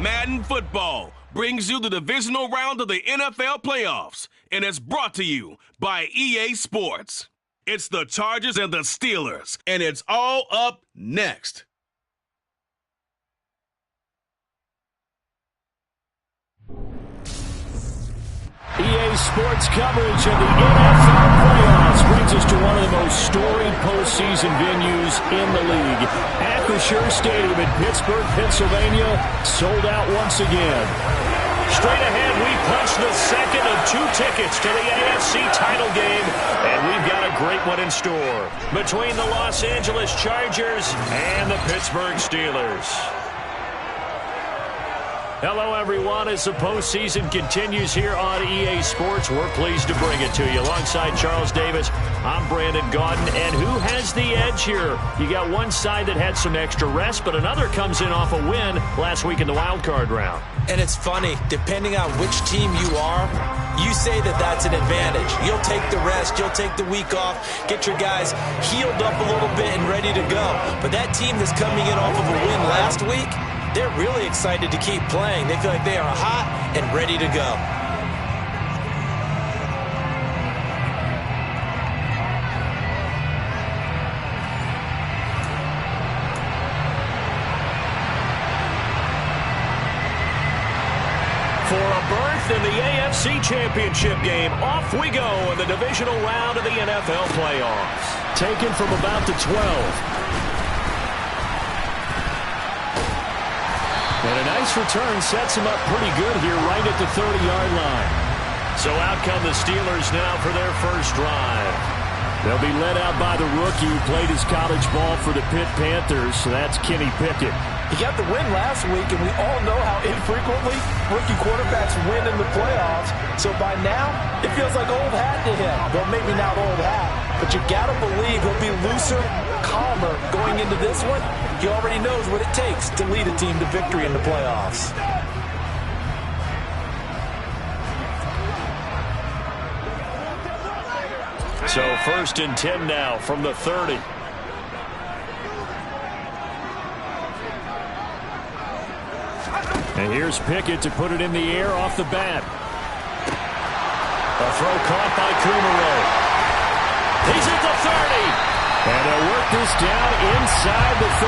Madden Football brings you the divisional round of the NFL playoffs, and it's brought to you by EA Sports. It's the Chargers and the Steelers, and it's all up next. EA Sports coverage of the NFL playoffs brings us to one of the most storied postseason venues in the league. Acrisure Stadium in Pittsburgh, Pennsylvania, sold out once again. Straight ahead, we punch the second of two tickets to the AFC title game, and we've got a great one in store between the Los Angeles Chargers and the Pittsburgh Steelers. Hello, everyone. As the postseason continues here on EA Sports, we're pleased to bring it to you. Alongside Charles Davis, I'm Brandon Gaudin. And who has the edge here? You got one side that had some extra rest, but another comes in off a win last week in the wild card round. And it's funny, depending on which team you are, you say that that's an advantage. You'll take the rest, you'll take the week off, get your guys healed up a little bit and ready to go. But that team that's coming in off of a win last week, they're really excited to keep playing. They feel like they are hot and ready to go. For a berth in the AFC Championship game, off we go in the divisional round of the NFL playoffs. Taken from about the 12. And a nice return sets him up pretty good here right at the 30-yard line. So out come the Steelers now for their first drive. They'll be led out by the rookie who played his college ball for the Pitt Panthers, so that's Kenny Pickett. He got the win last week, and we all know how infrequently rookie quarterbacks win in the playoffs. So by now, it feels like old hat to him. Well, maybe not old hat, but you got to believe he'll be looser, calmer going into this one. He already knows what it takes to lead a team to victory in the playoffs. So 1st and 10 now from the 30. And here's Pickett to put it in the air off the bat. A throw caught by Kumaro. He's at the 30. And they'll work this down inside the 30.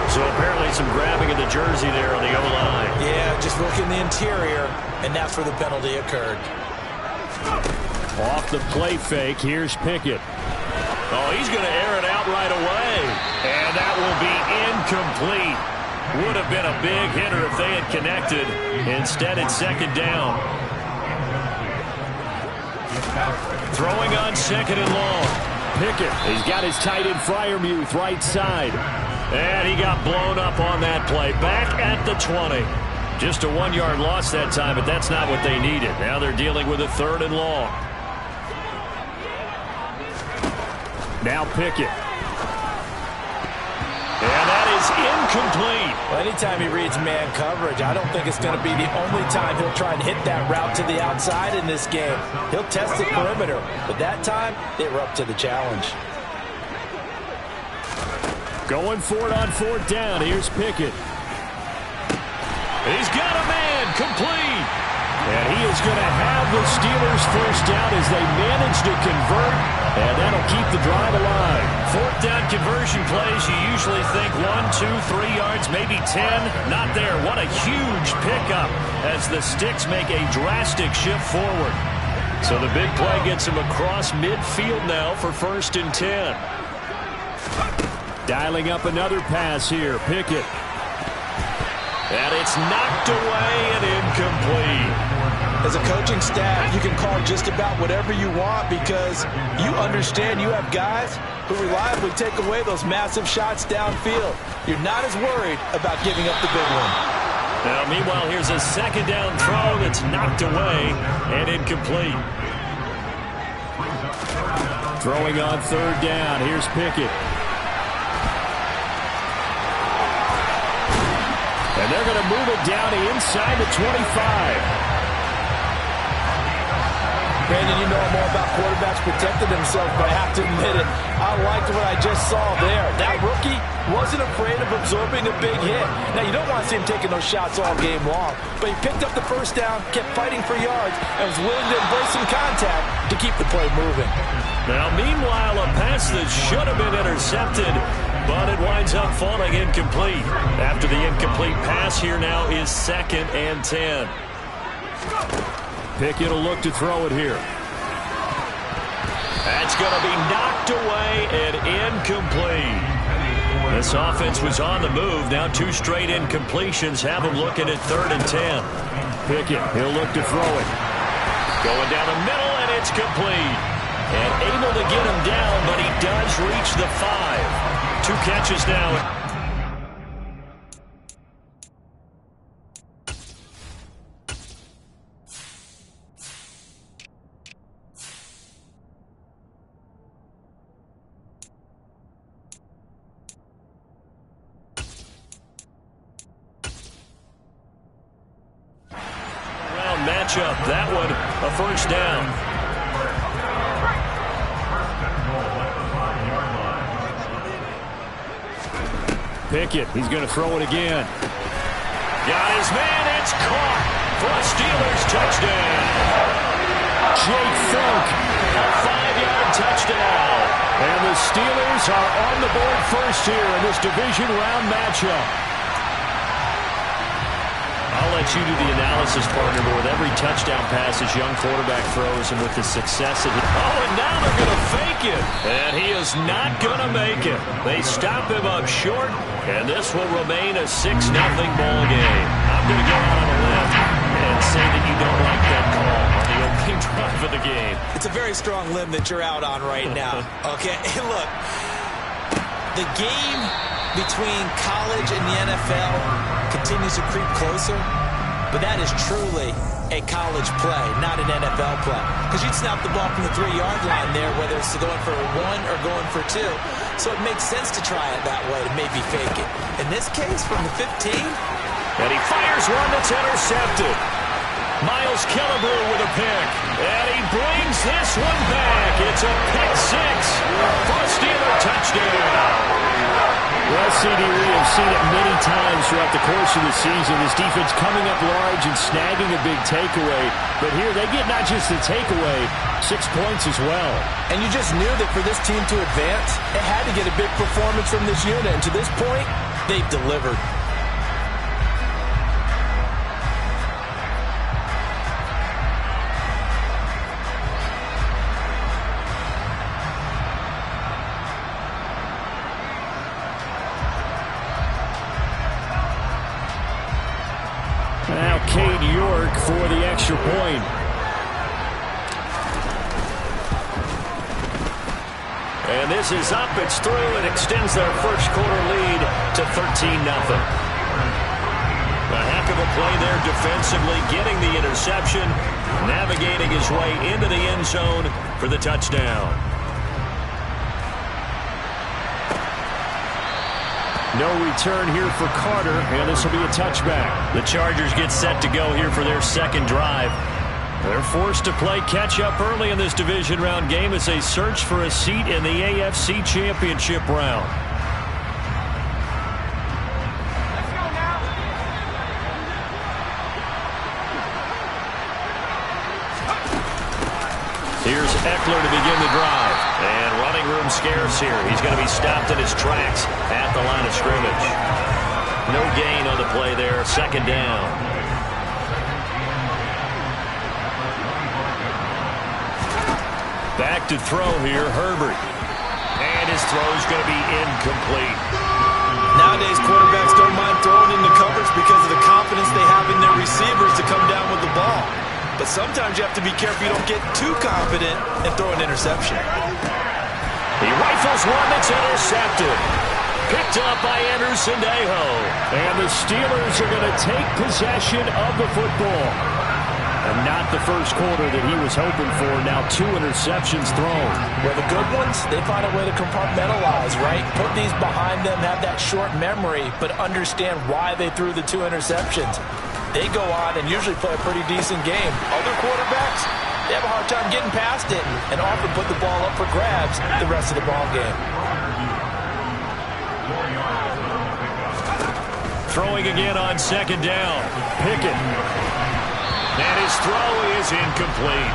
So apparently some grabbing of the jersey there on the O-line. Yeah, just working the interior, and that's where the penalty occurred. Off the play fake, here's Pickett. Oh, he's going to air it out right away. And that will be incomplete. Would have been a big hitter if they had connected. Instead, it's second down. Throwing on second and long. Pickett, he's got his tight end Freiermuth right side. And he got blown up on that play. Back at the 20. Just a 1-yard loss that time, but that's not what they needed. Now they're dealing with a 3rd and long. Now Pickett. And that is incomplete. Well, anytime he reads man coverage, I don't think it's going to be the only time he'll try and hit that route to the outside in this game. He'll test the perimeter, but that time they were up to the challenge. Going for it on 4th down. Here's Pickett. He's got a man complete. And he is going to have the Steelers first down as they manage to convert. And that'll keep the drive alive. 4th down conversion plays, you usually think 1, 2, 3 yards, maybe 10. Not there. What a huge pickup as the Sticks make a drastic shift forward. So the big play gets him across midfield now for 1st and 10. Dialing up another pass here. Pickett. And it's knocked away and incomplete. As a coaching staff, you can call just about whatever you want because you understand you have guys who reliably take away those massive shots downfield. You're not as worried about giving up the big one. Now, meanwhile, here's a second down throw that's knocked away and incomplete. Throwing on 3rd down. Here's Pickett. And they're going to move it down inside the 25. Brandon, you know more about quarterbacks protecting themselves, but I have to admit it. I liked what I just saw there. That rookie wasn't afraid of absorbing a big hit. Now, you don't want to see him taking those shots all game long, but he picked up the first down, kept fighting for yards, and was willing to embrace some contact to keep the play moving. Now, meanwhile, a pass that should have been intercepted, but it winds up falling incomplete. After the incomplete pass, here now is 2nd and 10. Pickett will look to throw it here. That's going to be knocked away and incomplete. This offense was on the move. Now 2 straight incompletions have them looking at 3rd and 10. Pickett, he'll look to throw it. Going down the middle, and it's complete. And able to get him down, but he does reach the 5. 2 catches now. Matchup, that one a first down. Pickett, he's going to throw it again. Got his man, it's caught for a Steelers touchdown. Jake Funk, a 5-yard touchdown. And the Steelers are on the board first here in this division round matchup. I'll let you do the analysis, partner, but with every touchdown pass his young quarterback throws and with the success that he... Oh, and now they're going to fake it. And he is not going to make it. They stop him up short, and this will remain a 6-0 ball game. I'm going to go out on a limb and say that you don't like that call on the opening drive of the game. It's a very strong limb that you're out on right now. Okay, hey, look. The game between college and the NFL continues to creep closer, but that is truly a college play, not an NFL play. Because you'd snap the ball from the 3-yard line there, whether it's going for 1 or going for 2. So it makes sense to try it that way, to maybe fake it. In this case, from the 15. And he fires one that's intercepted. Miles Killebrew with a pick. And he brings this one back. It's a pick 6 for a Steeler touchdown. Well, CD, we have seen it many times throughout the course of the season. This defense coming up large and snagging a big takeaway. But here they get not just the takeaway, 6 points as well. And you just knew that for this team to advance, it had to get a big performance from this unit. And to this point, they've delivered. Now Cade York for the extra point. And this is up, it's through, and extends their first quarter lead to 13-0. A heck of a play there defensively, getting the interception, navigating his way into the end zone for the touchdown. No return here for Carter, and this will be a touchback. The Chargers get set to go here for their second drive. They're forced to play catch-up early in this division round game as they search for a seat in the AFC Championship round. Here's Eckler to begin the drive. And running room scarce here. He's going to be stopped in his tracks at the line of scrimmage. No gain on the play there. Second down. Back to throw here, Herbert. And his throw is going to be incomplete. Nowadays, quarterbacks don't mind throwing into coverage because of the confidence they have in their receivers to come down with the ball. But sometimes you have to be careful you don't get too confident and throw an interception. He rifles one that's intercepted. Picked up by Anderson Dejo. And the Steelers are going to take possession of the football. And not the first quarter that he was hoping for. Now 2 interceptions thrown. Well, the good ones, they find a way to compartmentalize, right? Put these behind them, have that short memory, but understand why they threw the 2 interceptions. They go on and usually play a pretty decent game. Other quarterbacks, they have a hard time getting past it and often put the ball up for grabs the rest of the ball game. Throwing again on second down. Pickett. And his throw is incomplete.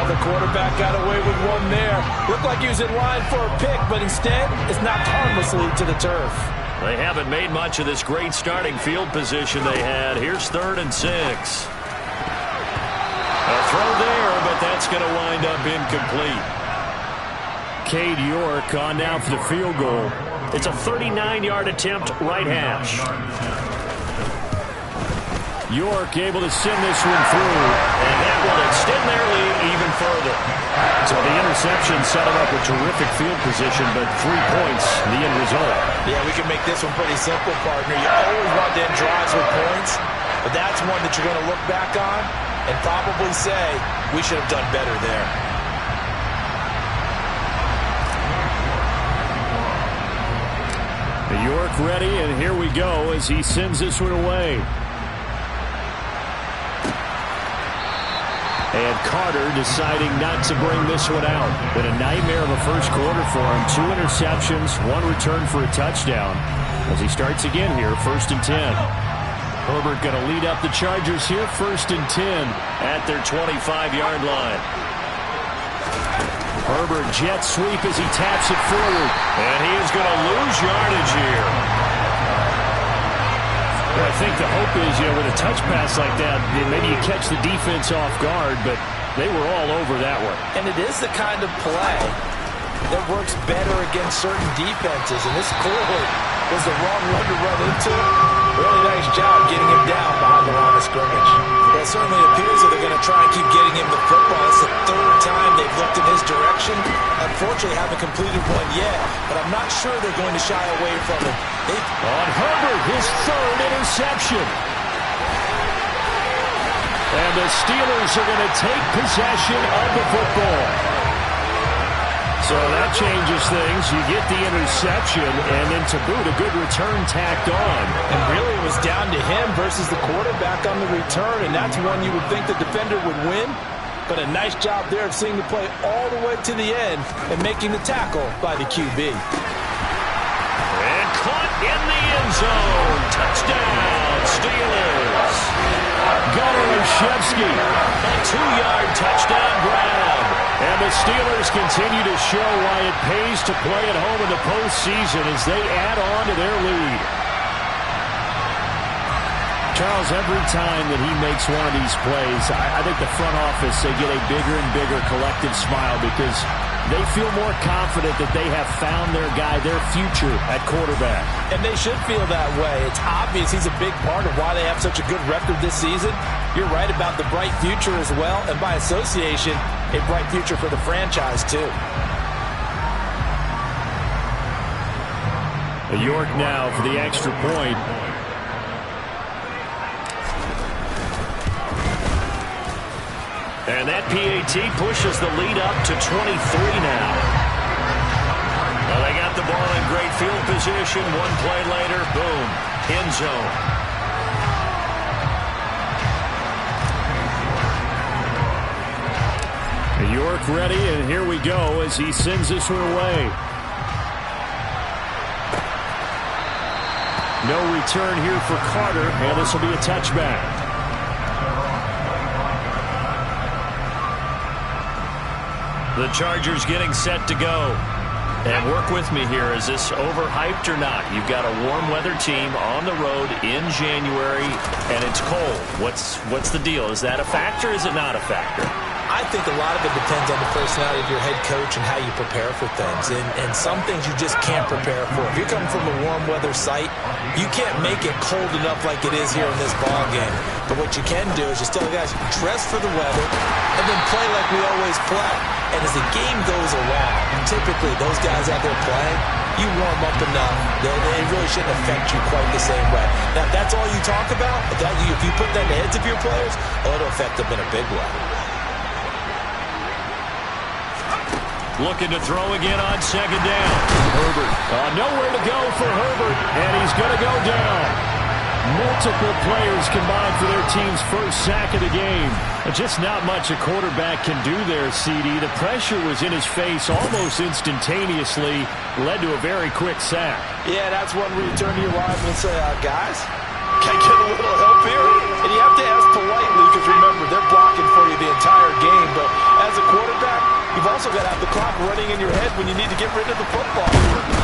The quarterback got away with one there. Looked like he was in line for a pick, but instead it's knocked harmlessly to the turf. They haven't made much of this great starting field position they had. Here's 3rd and 6. A throw there, but that's going to wind up incomplete. Cade York on now for the field goal. It's a 39-yard attempt, right hash. York able to send this one through, and that will extend their lead even further. So the interception set them up a terrific field position, but 3 points, the end result. Yeah, we can make this one pretty simple, partner. You always want to end drives with points, but that's one that you're going to look back on and probably say, we should have done better there. York ready, and here we go as he sends this one away. And Carter deciding not to bring this one out. Been a nightmare of a first quarter for him. 2 interceptions, 1 return for a touchdown. As he starts again here, 1st and 10. Herbert going to lead up the Chargers here, 1st and 10 at their 25-yard line. Herbert jet sweep as he taps it forward. And he is going to lose yardage here. Well, I think the hope is, with a touch pass like that, maybe you catch the defense off guard, but they were all over that one. And it is the kind of play that works better against certain defenses, and this clearly was the wrong one to run into. Really nice job getting him down behind the line of scrimmage. Well, it certainly appears that they're going to try and keep getting him the football. It's the 3rd time they've looked in his direction. Unfortunately, haven't completed one yet, but I'm not sure they're going to shy away from it. On Herbert, his 3rd interception. And the Steelers are going to take possession of the football. So that changes things. You get the interception, and then to boot, a good return tacked on. And really it was down to him versus the quarterback on the return, and that's one you would think the defender would win. But a nice job there of seeing the play all the way to the end and making the tackle by the QB. And caught in the end zone. Touchdown, Steelers. Gunnar Olszewski, a 2-yard touchdown grab. And the Steelers continue to show why it pays to play at home in the postseason as they add on to their lead. Charles, every time that he makes one of these plays, I think the front office, they get a bigger and bigger collective smile because they feel more confident that they have found their guy, their future at quarterback. And they should feel that way. It's obvious he's a big part of why they have such a good record this season. You're right about the bright future as well, and by association, a bright future for the franchise too. York now for the extra point. And that PAT pushes the lead up to 23 now. Well, they got the ball in great field position. One play later, boom, end zone. York ready, and here we go as he sends this one away. No return here for Carter, and this will be a touchback. The Chargers getting set to go. And work with me here. Is this overhyped or not? You've got a warm weather team on the road in January, and it's cold. What's the deal? Is that a factor? Is it not a factor? I think a lot of it depends on the personality of your head coach and how you prepare for things. And some things you just can't prepare for. If you're coming from a warm weather site, you can't make it cold enough like it is here in this ball game. But what you can do is just tell the guys, dress for the weather and then play like we always play. And as the game goes along, typically those guys out there playing, you warm up enough that it really shouldn't affect you quite the same way. Now, if that's all you talk about, if you put that in the heads of your players, it'll affect them in a big way. Looking to throw again on second down. Herbert. Nowhere to go for Herbert, and he's going to go down. Multiple players combined for their team's first sack of the game. Just not much a quarterback can do there, CD. The pressure was in his face almost instantaneously, led to a very quick sack. Yeah, that's one where you turn to your lineman and say, guys, can I get a little help here? And you have to ask politely because, remember, they're blocking for you the entire game. But as a quarterback, you've also got to have the clock running in your head when you need to get rid of the football.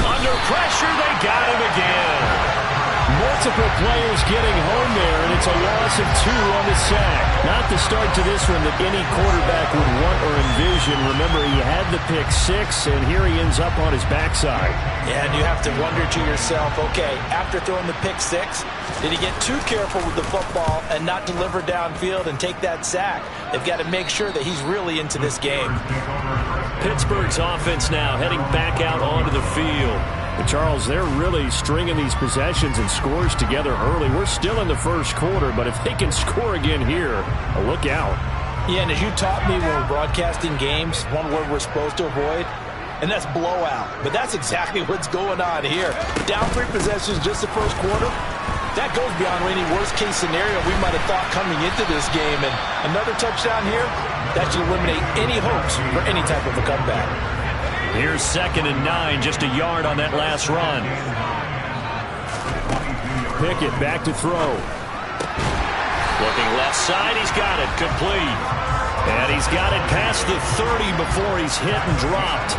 Under pressure, they got him again. Multiple players getting home there, and it's a loss of 2 on the sack. Not the start to this one that any quarterback would want or envision. Remember, he had the pick 6, and here he ends up on his backside. Yeah, and you have to wonder to yourself, okay, after throwing the pick 6, did he get too careful with the football and not deliver downfield and take that sack? They've got to make sure that he's really into this game. Pittsburgh's offense now heading back out onto the field. But Charles, they're really stringing these possessions and scores together early. We're still in the first quarter, but if they can score again here, look out. Yeah, and as you taught me when we're broadcasting games, one word we're supposed to avoid, and that's blowout. But that's exactly what's going on here. Down 3 possessions just the first quarter. That goes beyond any worst-case scenario we might have thought coming into this game. And another touchdown here, that should eliminate any hopes for any type of a comeback. Here's 2nd and 9, just a yard on that last run. Pickett back to throw. Looking left side, he's got it, complete. And he's got it past the 30 before he's hit and dropped.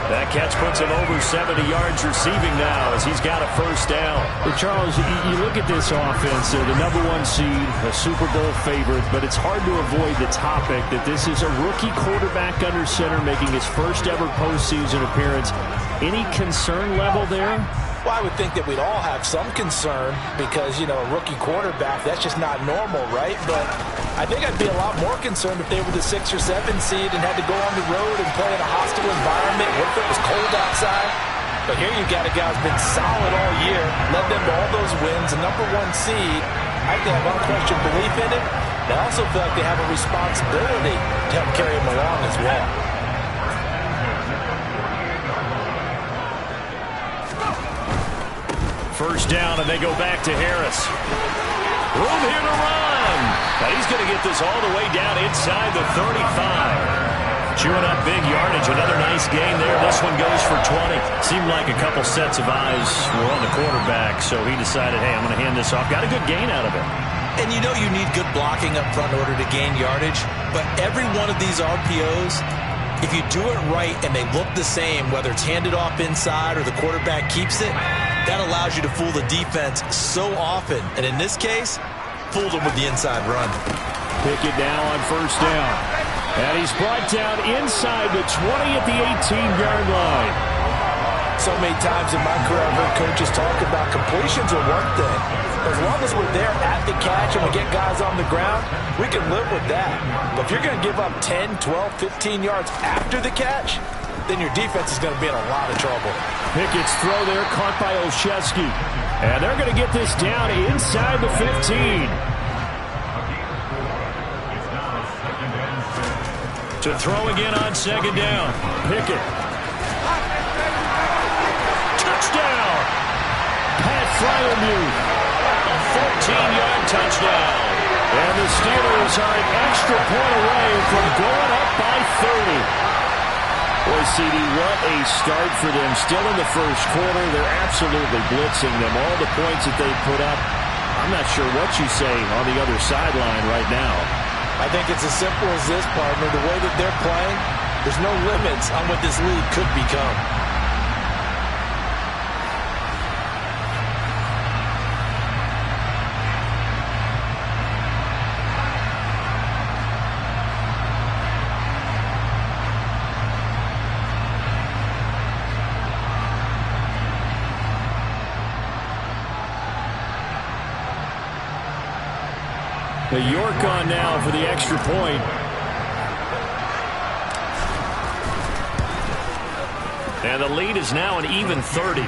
That catch puts him over 70 yards receiving now as he's got a first down. But Charles, you look at this offense, they're the #1 seed, a Super Bowl favorite, but it's hard to avoid the topic that this is a rookie quarterback under center making his first ever postseason appearance. Any concern level there? Well, I would think that we'd all have some concern because, you know, a rookie quarterback, that's just not normal, right? But I think I'd be a lot more concerned if they were the 6 or 7 seed and had to go on the road and play in a hostile environment. What if it was cold outside? But here you got a guy who's been solid all year, led them to all those wins, a #1 seed. I think they have unquestioned belief in it. They also feel like they have a responsibility to help carry him along as well. First down, and they go back to Harris. Room here to run. But he's going to get this all the way down inside the 35. Chewing up big yardage. Another nice gain there. This one goes for 20. Seemed like a couple sets of eyes were on the quarterback, so he decided, hey, I'm going to hand this off. Got a good gain out of it. And you know you need good blocking up front in order to gain yardage. But every one of these RPOs, if you do it right and they look the same, whether it's handed off inside or the quarterback keeps it, that allows you to fool the defense so often. And in this case, fooled them with the inside run. Pickett now on first down. And he's brought down inside the 20 at the 18-yard line. So many times in my career, I've heard coaches talk about completions are one thing. As long as we're there at the catch and we get guys on the ground, we can live with that. But if you're going to give up 10, 12, 15 yards after the catch, then your defense is going to be in a lot of trouble. Pickett's throw there caught by Olszewski. And they're going to get this down inside the 15. To throw again on 2nd down. Pickett. Touchdown! Pat Fryermuth. A 14-yard touchdown. And the Steelers are an extra point away from going up by 30. Boy, CD, what a start for them. Still in the first quarter. They're absolutely blitzing them. All the points that they put up, I'm not sure what you say on the other sideline right now. I think it's as simple as this, partner. The way that they're playing, there's no limits on what this league could become. The York on now for the extra point. And the lead is now an even 30.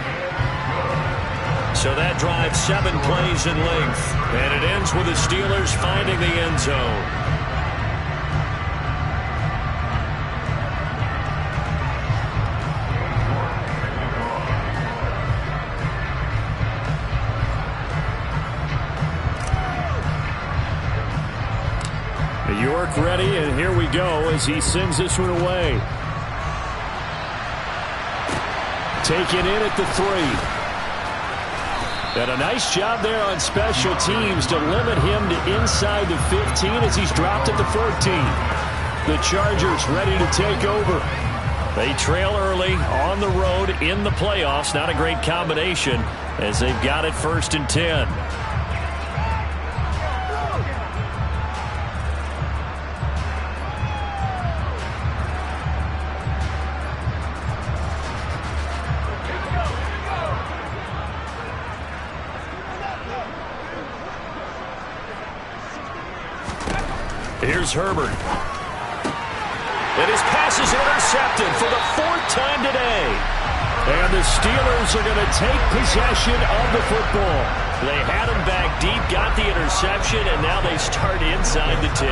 So that drives 7 plays in length. And it ends with the Steelers finding the end zone. York ready, and here we go as he sends this one away. Taken in at the 3. And a nice job there on special teams to limit him to inside the 15 as he's dropped at the 14. The Chargers ready to take over. They trail early on the road in the playoffs. Not a great combination as they've got it 1st and 10. Here's Herbert. And his pass is intercepted for the 4th time today. And the Steelers are going to take possession of the football. They had him back deep, got the interception, and now they start inside the 10.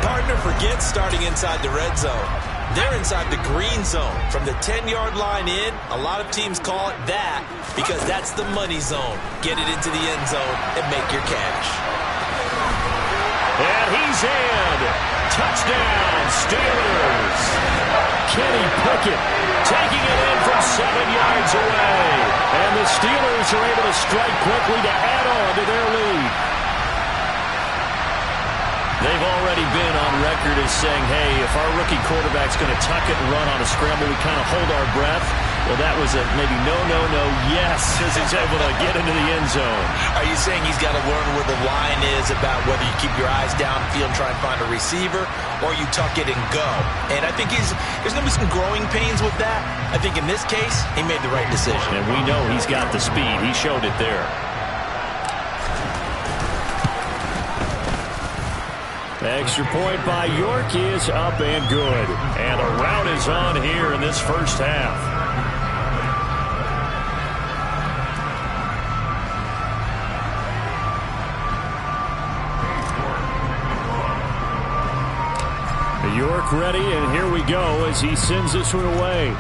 Partner forgets starting inside the red zone. They're inside the green zone. From the 10-yard line in, a lot of teams call it that because that's the money zone. Get it into the end zone and make your cash. And he's in. Touchdown, Steelers. Kenny Pickett taking it in from 7 yards away. And the Steelers are able to strike quickly to add on to their lead. They've already been on record as saying, hey, if our rookie quarterback's going to tuck it and run on a scramble, we kind of hold our breath. Well, that was a maybe no, yes, as he's able to get into the end zone. Are you saying he's got to learn where the line is about whether you keep your eyes downfield and try and find a receiver, or you tuck it and go? And I think there's going to be some growing pains with that. I think in this case, he made the right decision. And we know he's got the speed. He showed it there. Extra point by York is up and good. And a rout is on here in this first half. York ready, and here we go as he sends this one away.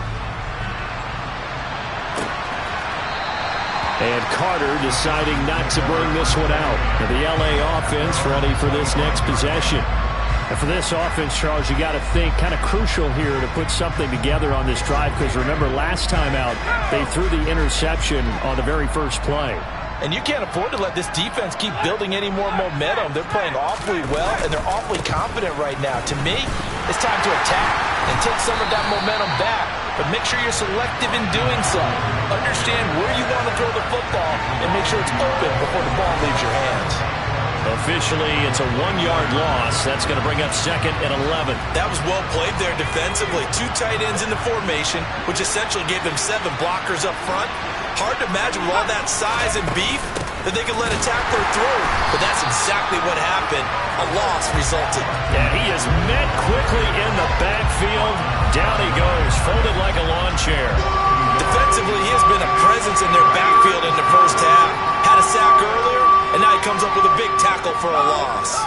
And Carter deciding not to bring this one out. And the LA offense ready for this next possession. And for this offense, Charles, you got to think kind of crucial here to put something together on this drive, because remember last time out they threw the interception on the very first play. And you can't afford to let this defense keep building any more momentum. They're playing awfully well, and they're awfully confident right now. To me, it's time to attack and take some of that momentum back. But make sure you're selective in doing so. Understand where you want to throw the football and make sure it's open before the ball leaves your hands. Officially, it's a 1-yard loss. That's going to bring up 2nd and 11. That was well played there defensively. 2 tight ends in the formation, which essentially gave them 7 blockers up front. Hard to imagine with all that size and beef that they could let a tackler through. But that's exactly what happened. A loss resulted. Yeah, he is met quickly in the backfield. Down he goes, folded like a lawn chair. Defensively, he has been a presence in their backfield in the first half. Had a sack earlier, and now he comes up with a big tackle for a loss.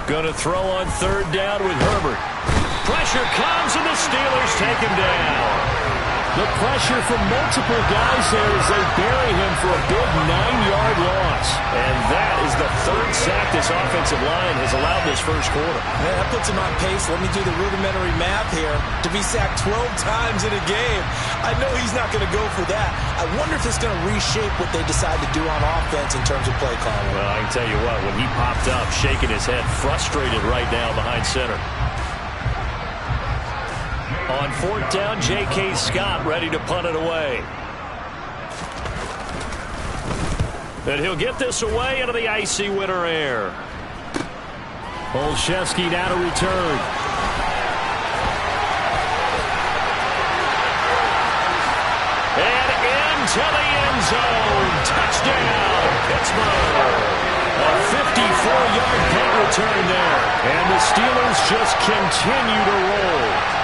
Going to throw on 3rd down with Herbert. Pressure comes, and the Steelers take him down. The pressure from multiple guys there as they bury him for a big 9-yard loss. And that is the 3rd sack this offensive line has allowed this first quarter. Man, that puts him on pace. Let me do the rudimentary math here. To be sacked 12 times in a game, I know he's not going to go for that. I wonder if it's going to reshape what they decide to do on offense in terms of play calling. Well, I can tell you what, when he popped up, shaking his head, frustrated right now behind center. On 4th down, J.K. Scott ready to punt it away. And he'll get this away into the icy winter air. Olszewski now to return. And into the end zone. Touchdown, Pittsburgh. A 54-yard punt return there. And the Steelers just continue to roll.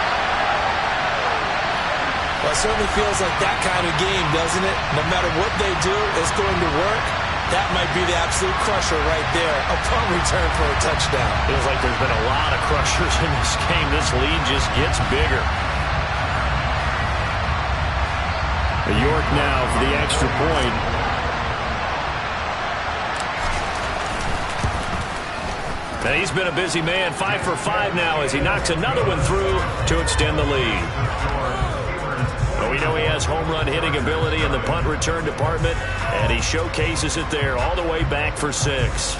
Well, it certainly feels like that kind of game, doesn't it? No matter what they do, it's going to work. That might be the absolute crusher right there. A punt return for a touchdown. Feels like there's been a lot of crushers in this game. This lead just gets bigger. York now for the extra point. And he's been a busy man, 5 for 5 now as he knocks another one through to extend the lead. Well, we know he has home run hitting ability in the punt return department, and he showcases it there all the way back for 6.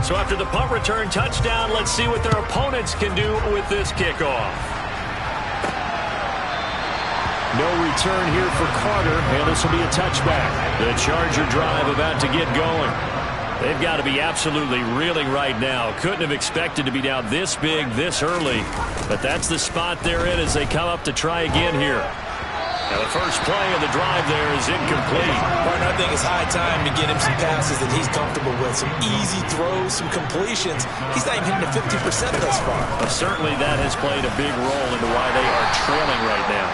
So after the punt return touchdown, let's see what their opponents can do with this kickoff. No return here for Carter, and this will be a touchback. The Charger drive about to get going. They've got to be absolutely reeling right now. Couldn't have expected to be down this big, this early. But that's the spot they're in as they come up to try again here. Now the first play of the drive there is incomplete. Partner, I think it's high time to get him some passes that he's comfortable with. Some easy throws, some completions. He's not even hitting the 50% thus far. But certainly that has played a big role into why they are trailing right now.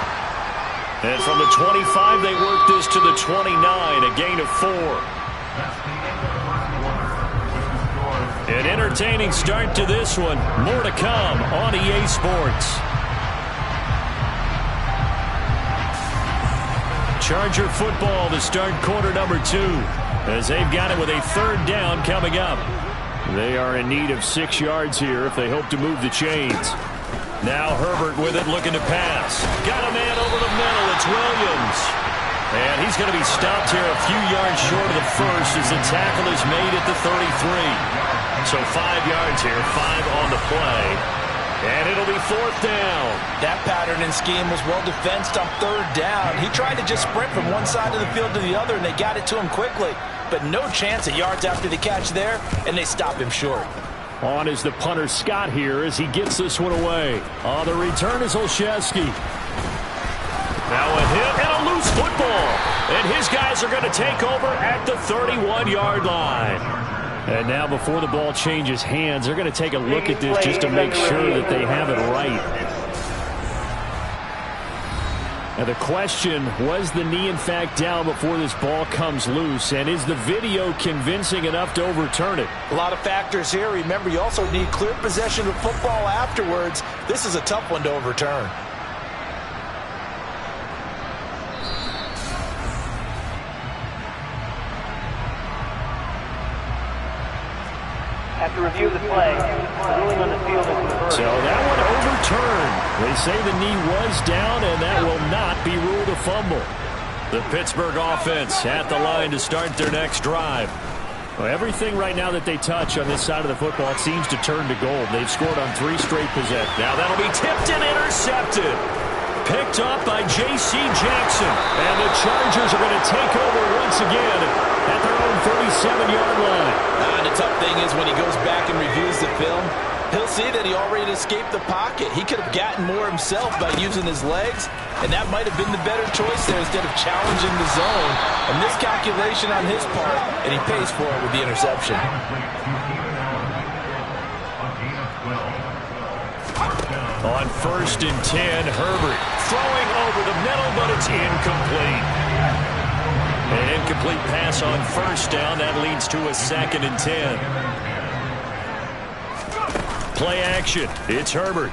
And from the 25, they work this to the 29, a gain of 4. An entertaining start to this one. More to come on EA Sports. Charger football to start quarter number 2 as they've got it with a 3rd down coming up. They are in need of 6 yards here if they hope to move the chains. Now Herbert with it, looking to pass. Got a man over the middle. It's Williams. And he's going to be stopped here a few yards short of the first as the tackle is made at the 33. So 5 yards here, 5 on the play. And it'll be 4th down. That pattern and scheme was well defensed on 3rd down. He tried to just sprint from one side of the field to the other, and they got it to him quickly. But no chance of yards after the catch there, and they stop him short. On is the punter Scott here as he gets this one away. On the return is Olszewski. Now a hit and a loose football. And his guys are going to take over at the 31-yard line. And now before the ball changes hands, they're going to take a look at this just to make sure that they have it right. Now the question, was the knee in fact down before this ball comes loose? And is the video convincing enough to overturn it? A lot of factors here. Remember, you also need clear possession of football afterwards. This is a tough one to overturn. Have to review the play. The ruling on the field is reversed. So that one overturned. They say the knee was down, and that will not be ruled a fumble. The Pittsburgh offense at the line to start their next drive. Well, everything right now that they touch on this side of the football, it seems to turn to gold. They've scored on 3 straight possessions. Now that'll be tipped and intercepted. Picked up by J.C. Jackson. And the Chargers are going to take over once again at their own 37-yard line. And the tough thing is when he goes back and reviews the film, he'll see that he already escaped the pocket. He could have gotten more himself by using his legs, and that might have been the better choice there instead of challenging the zone. A miscalculation on his part, and he pays for it with the interception. On 1st and 10, Herbert throwing over the middle, but it's incomplete. An incomplete pass on 1st down. That leads to a 2nd and 10. Play action. It's Herbert.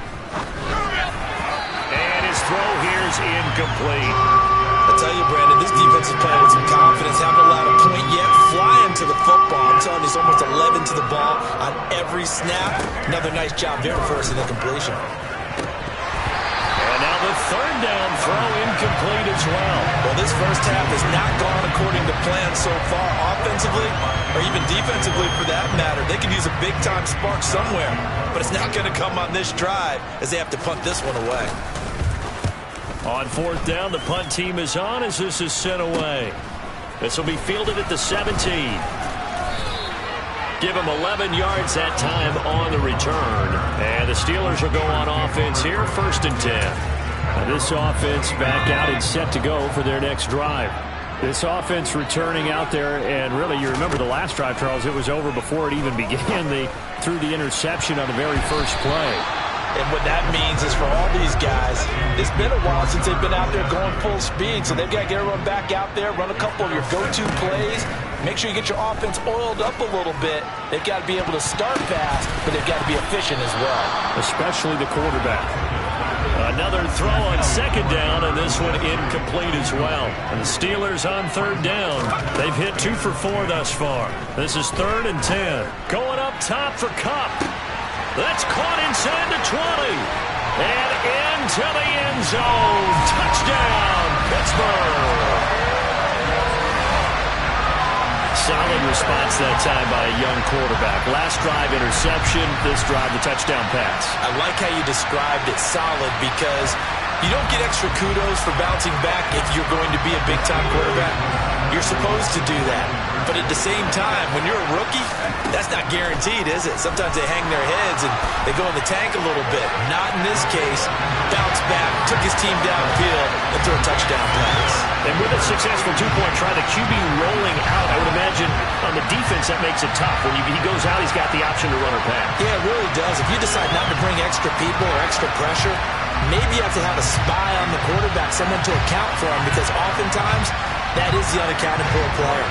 And his throw here is incomplete. I tell you, Brandon, this defense is playing with some confidence. Haven't allowed a point yet. Flying to the football. I'm telling you, it's almost 11 to the ball on every snap. Another nice job there forcing the completion. And now the 3rd down throw incomplete as well. Well, this first half has not gone according to plan so far. Offensively, or even defensively for that matter, they could use a big-time spark somewhere. But it's not going to come on this drive as they have to punt this one away. On 4th down, the punt team is on as this is sent away. This will be fielded at the 17. Give him 11 yards that time on the return. And the Steelers will go on offense here, 1st and 10. Now this offense back out and set to go for their next drive. This offense returning out there, and really, you remember the last drive, Charles, it was over before it even began. They threw the interception on the very first play. And what that means is for all these guys, it's been a while since they've been out there going full speed, so they've got to get everyone back out there, run a couple of your go-to plays, make sure you get your offense oiled up a little bit. They've got to be able to start fast, but they've got to be efficient as well. Especially the quarterback. Another throw on second down, and this one incomplete as well. And the Steelers on third down. They've hit 2 for 4 thus far. This is 3rd and 10. Going up top for Kupp. That's caught inside the 20. And into the end zone. Touchdown, Pittsburgh. Solid response that time by a young quarterback. Last drive, interception. This drive, the touchdown pass. I like how you described it solid because you don't get extra kudos for bouncing back if you're going to be a big-time quarterback. You're supposed to do that. But at the same time, when you're a rookie, that's not guaranteed, is it? Sometimes they hang their heads and they go in the tank a little bit. Not in this case. Bounced back, took his team downfield, and threw a touchdown pass. And with a successful 2-point try, the QB rolling out, I would imagine on the defense that makes it tough. When he goes out, he's got the option to run or pass. Yeah, it really does. If you decide not to bring extra people or extra pressure, maybe you have to have a spy on the quarterback, someone to account for him, because oftentimes that is the unaccounted for player.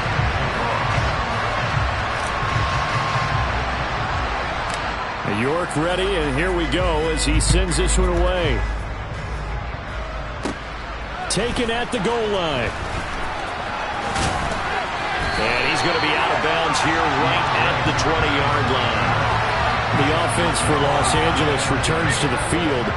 York ready, and here we go as he sends this one away. Taken at the goal line. And he's going to be out of bounds here right at the 20-yard line. The offense for Los Angeles returns to the field.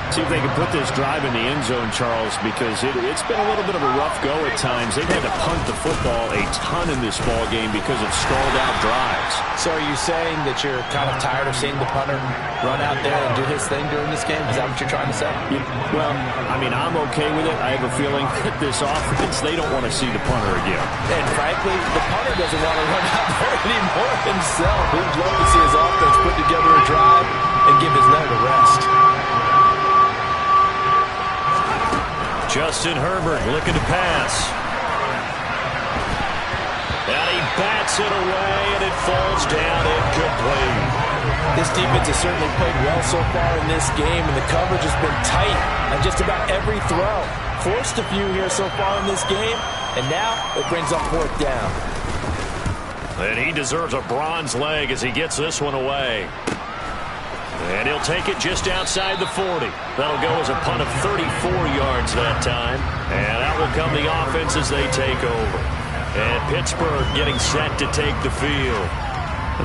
See if they can put this drive in the end zone, Charles, because it's been a little bit of a rough go at times. They've had to punt the football a ton in this ball game because of stalled-out drives. So are you saying that you're kind of tired of seeing the punter run out there and do his thing during this game? Is that what you're trying to say? Yeah, well, I mean, I'm okay with it. I have a feeling that this offense, they don't want to see the punter again. And frankly, the punter doesn't want to run out there anymore himself. He'd love to see his offense put together a drive and give his leg a rest. Justin Herbert looking to pass. And he bats it away, and it falls down incomplete. This defense has certainly played well so far in this game, and the coverage has been tight on just about every throw. Forced a few here so far in this game, and now it brings up 4th down. And he deserves a bronze leg as he gets this one away. And he'll take it just outside the 40. That'll go as a punt of 34 yards that time. And out will come the offense as they take over. And Pittsburgh getting set to take the field.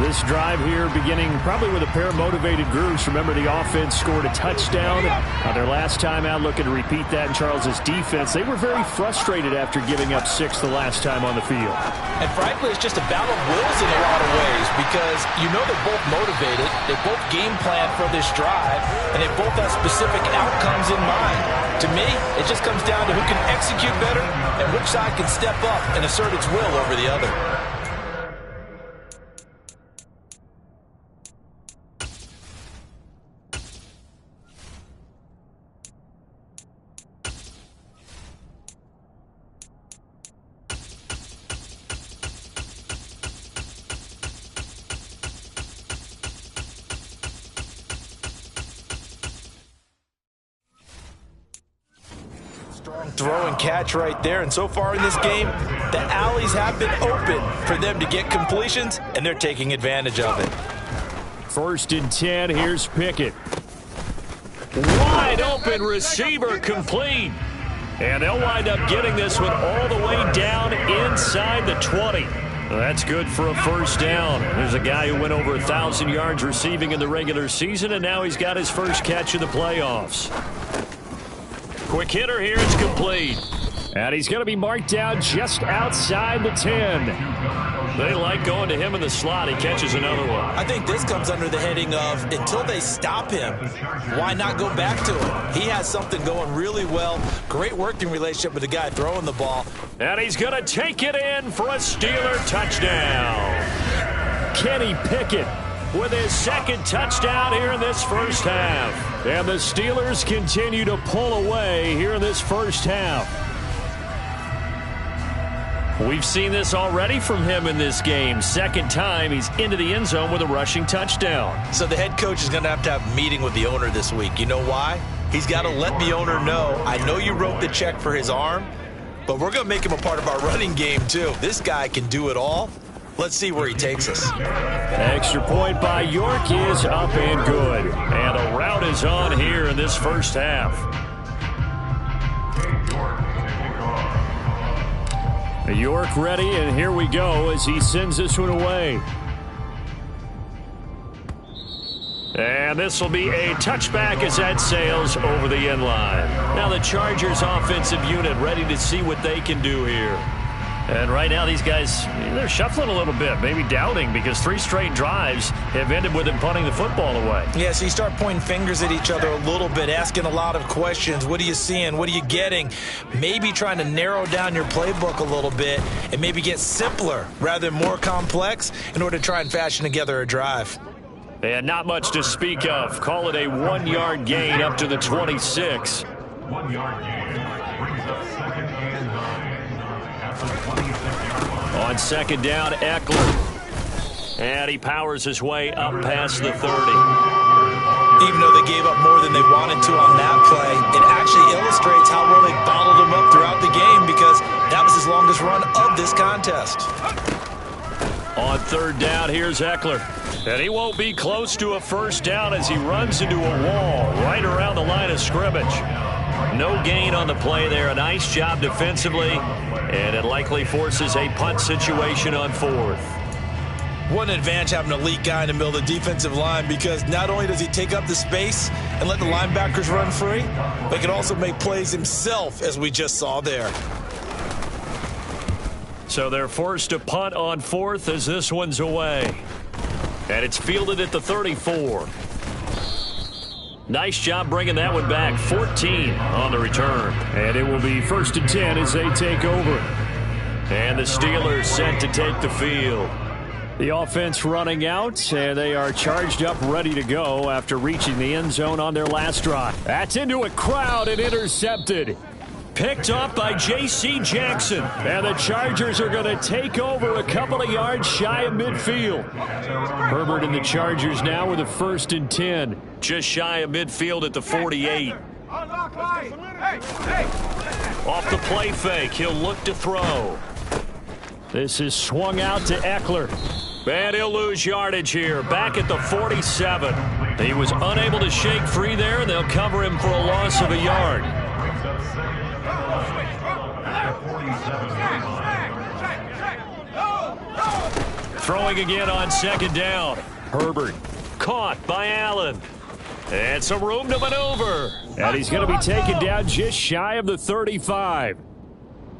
This drive here beginning probably with a pair of motivated groups. Remember, the offense scored a touchdown on their last time out, looking to repeat that in Charles's defense. They were very frustrated after giving up 6 the last time on the field. And frankly, it's just a battle of wills in a lot of ways because you know they're both motivated, they both game plan for this drive, and they both have specific outcomes in mind. To me, it just comes down to who can execute better and which side can step up and assert its will over the other. Throw and catch right there, and so far in this game, the alleys have been open for them to get completions, and they're taking advantage of it. 1st and 10, here's Pickett. Wide open receiver complete. And they'll wind up getting this one all the way down inside the 20. That's good for a 1st down. There's a guy who went over 1,000 yards receiving in the regular season, and now he's got his first catch in the playoffs. Quick hitter here, it's complete. And he's going to be marked down just outside the 10. They like going to him in the slot. He catches another one. I think this comes under the heading of until they stop him, why not go back to him? He has something going really well. Great working relationship with the guy throwing the ball. And he's going to take it in for a Steeler touchdown. Kenny Pickett with his 2nd touchdown here in this first half. And the Steelers continue to pull away here in this first half. We've seen this already from him in this game. 2nd time he's into the end zone with a rushing touchdown. So the head coach is going to have a meeting with the owner this week. You know why? He's got to let the owner know, I know you wrote the check for his arm, but we're going to make him a part of our running game too. This guy can do it all. And Let's see where he takes us. Extra point by York is up and good. And the route is on here in this first half. York ready, and here we go as he sends this one away. And this will be a touchback as that sails over the end line. Now the Chargers offensive unit ready to see what they can do here. And right now these guys, they're shuffling a little bit, maybe doubting, because 3 straight drives have ended with them punting the football away. Yeah, so you start pointing fingers at each other a little bit, asking a lot of questions. What are you seeing? What are you getting? Maybe trying to narrow down your playbook a little bit and maybe get simpler rather than more complex in order to try and fashion together a drive. And not much to speak of. Call it a 1-yard gain up to the 26. 1-yard gain brings up 2nd and 9 at the 26. On 2nd down, Eckler. And he powers his way up past the 30. Even though they gave up more than they wanted to on that play, it actually illustrates how well they bottled him up throughout the game, because that was his longest run of this contest. On 3rd down, here's Eckler. And he won't be close to a first down as he runs into a wall right around the line of scrimmage. No gain on the play there. A nice job defensively, and it likely forces a punt situation on 4th. What an advantage having an elite guy in the middle of the defensive line, because not only does he take up the space and let the linebackers run free, but he can also make plays himself, as we just saw there. So they're forced to punt on 4th as this one's away. And it's fielded at the 34. Nice job bringing that one back. 14 on the return. And it will be 1st and 10 as they take over. And the Steelers set to take the field. The offense running out, and they are charged up, ready to go after reaching the end zone on their last drive. That's into a crowd and intercepted. Picked up by J.C. Jackson. And the Chargers are going to take over a couple of yards shy of midfield. Herbert and the Chargers now with a 1st and 10. Just shy of midfield at the 48. Off the play fake, he'll look to throw. This is swung out to Eckler. And he'll lose yardage here, back at the 47. He was unable to shake free there, and they'll cover him for a loss of a yard. Throwing again on 2nd down. Herbert caught by Allen. And some room to maneuver. And he's going to be taken down just shy of the 35.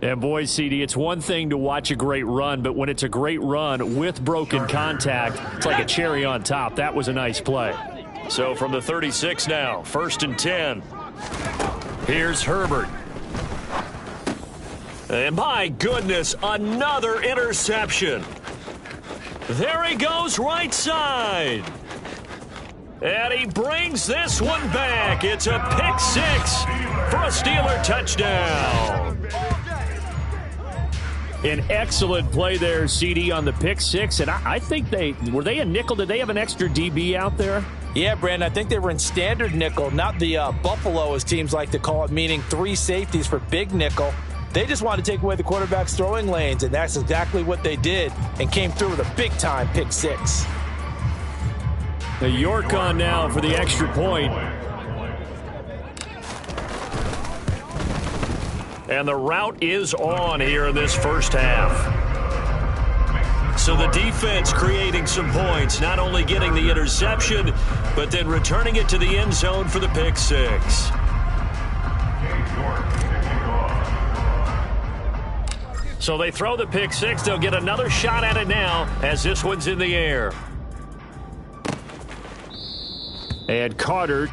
And boy, CD, it's one thing to watch a great run, but when it's a great run with broken contact, it's like a cherry on top. That was a nice play. So from the 36 now, 1st and 10. Here's Herbert. And my goodness, another interception. There he goes right side. And he brings this one back. It's a pick 6 for a Steeler touchdown. An excellent play there, CD, on the pick 6. And I think were they a nickel? Did they have an extra DB out there? Yeah, Brandon, I think they were in standard nickel, not the Buffalo, as teams like to call it, meaning 3 safeties for big nickel. They just wanted to take away the quarterback's throwing lanes, and that's exactly what they did, and came through with a big-time pick 6. The York on now for the extra point. And the route is on here in this first half. So the defense creating some points, not only getting the interception, but then returning it to the end zone for the pick 6. So they throw the pick 6. They'll get another shot at it now as this one's in the air. And Carter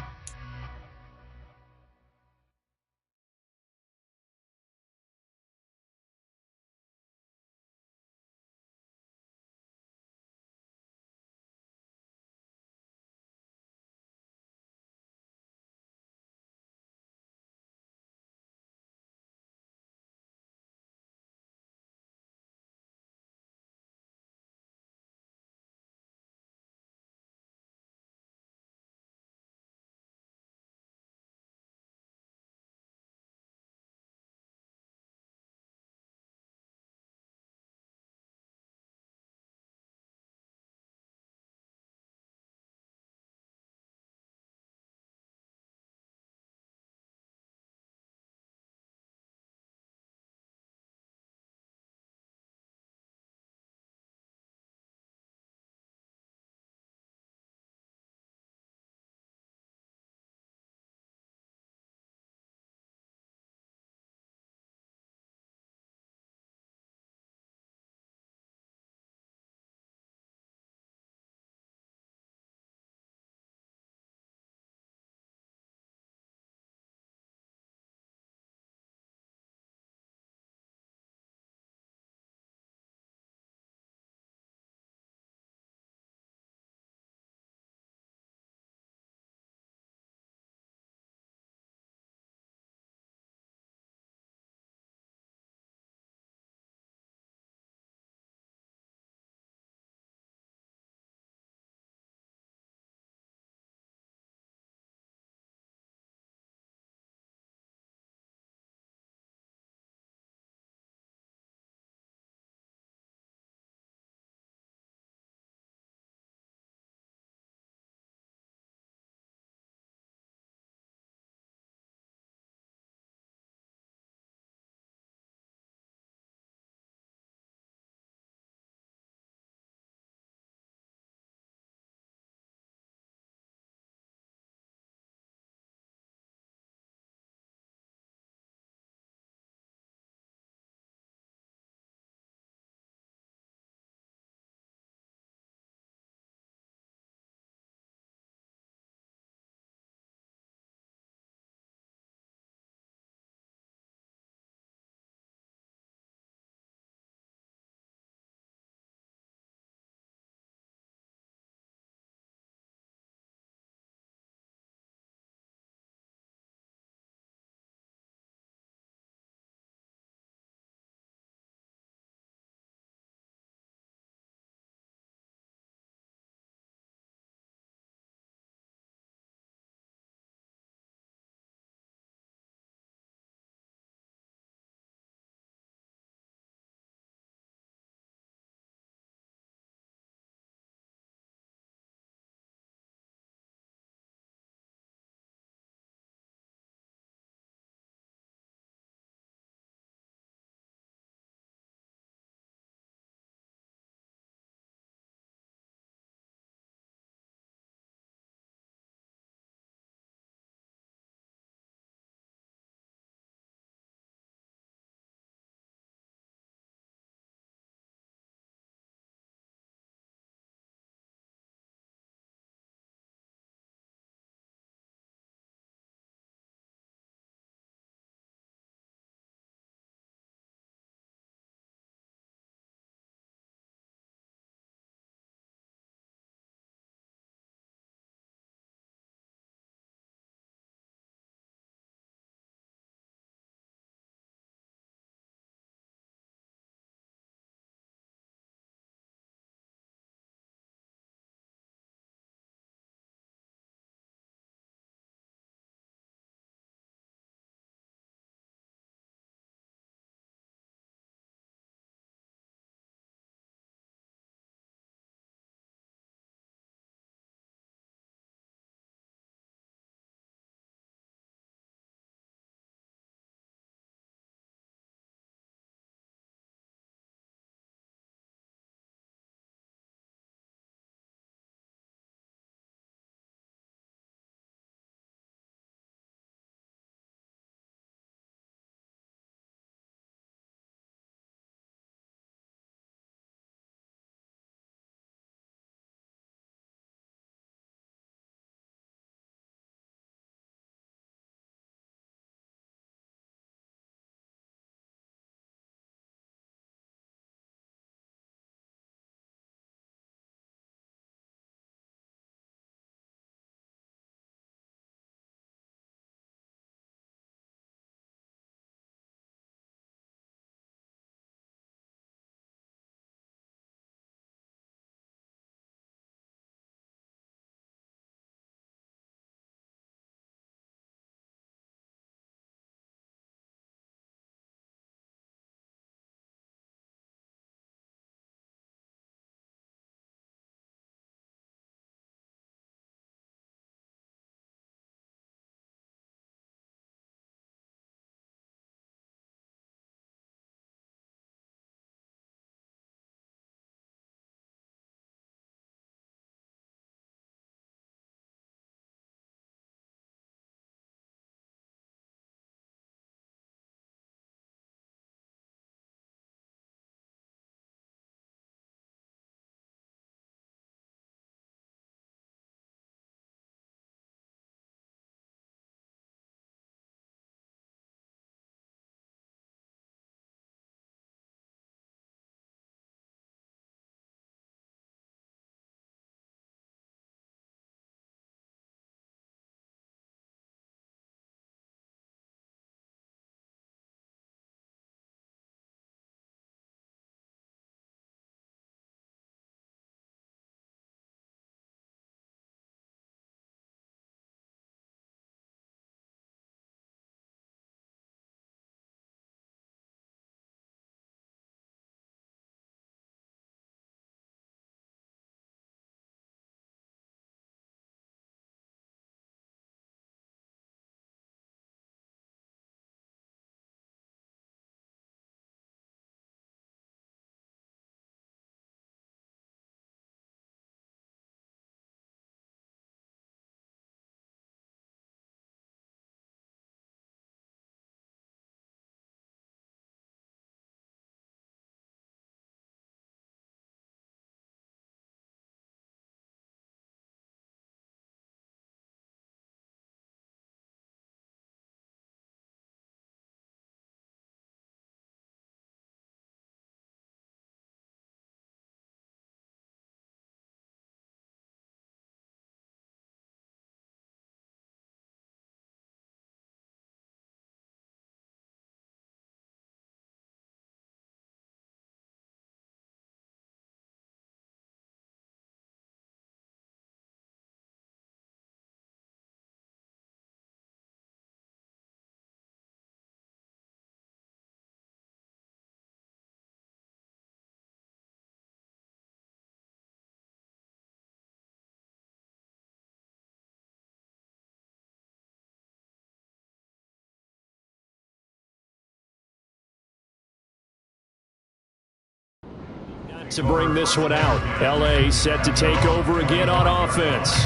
To bring this one out. L.A. set to take over again on offense.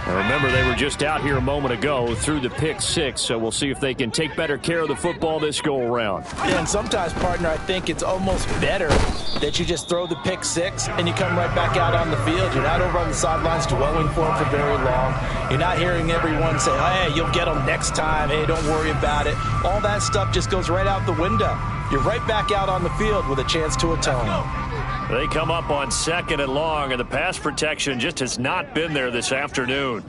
Now remember, they were just out here a moment ago through the pick six, so we'll see if they can take better care of the football this go-around. Yeah, and sometimes, partner, I think it's almost better that you just throw the pick six and you come right back out on the field. You're not over on the sidelines dwelling for it for very long. You're not hearing everyone say, hey, you'll get them next time. Hey, don't worry about it. All that stuff just goes right out the window. You're right back out on the field with a chance to atone. They come up on 2nd and long, and the pass protection just has not been there this afternoon.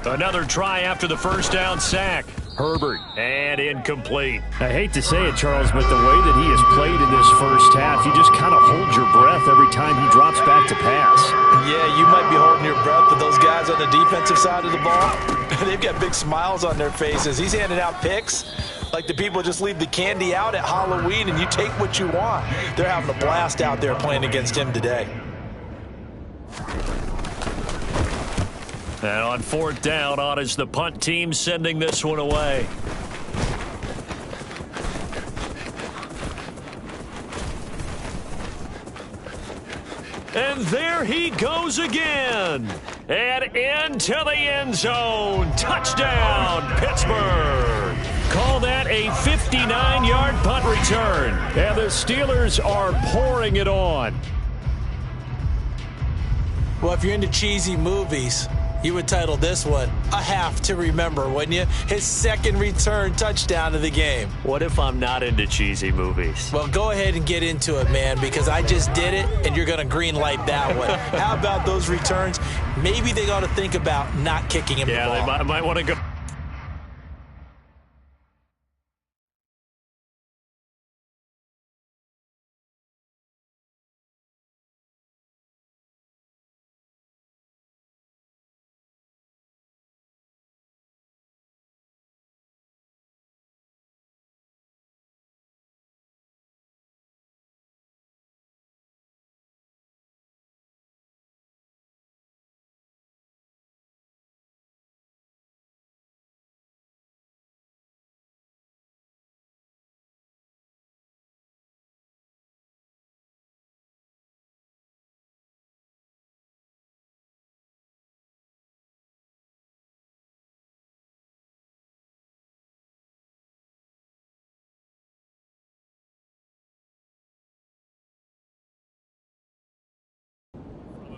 Another try after the first down sack. Herbert, and incomplete. I hate to say it, Charles, but the way that he has played in this first half, you just kind of hold your breath every time he drops back to pass. Yeah, you might be holding your breath, but those guys on the defensive side of the ball, they've got big smiles on their faces. He's handing out picks like the people just leave the candy out at Halloween and you take what you want. They're having a blast out there playing against him today. And on 4th down, on is the punt team sending this one away. And there he goes again. And into the end zone. Touchdown, Pittsburgh. Call that a 59-yard punt return. And the Steelers are pouring it on. Well, if you're into cheesy movies, you would title this one A Half to Remember, wouldn't you? His second return touchdown of the game. What if I'm not into cheesy movies? Well, go ahead and get into it, man, because I just did it, and you're going to green light that one. How about those returns? Maybe they ought to think about not kicking him the ball. Yeah, they might want to go.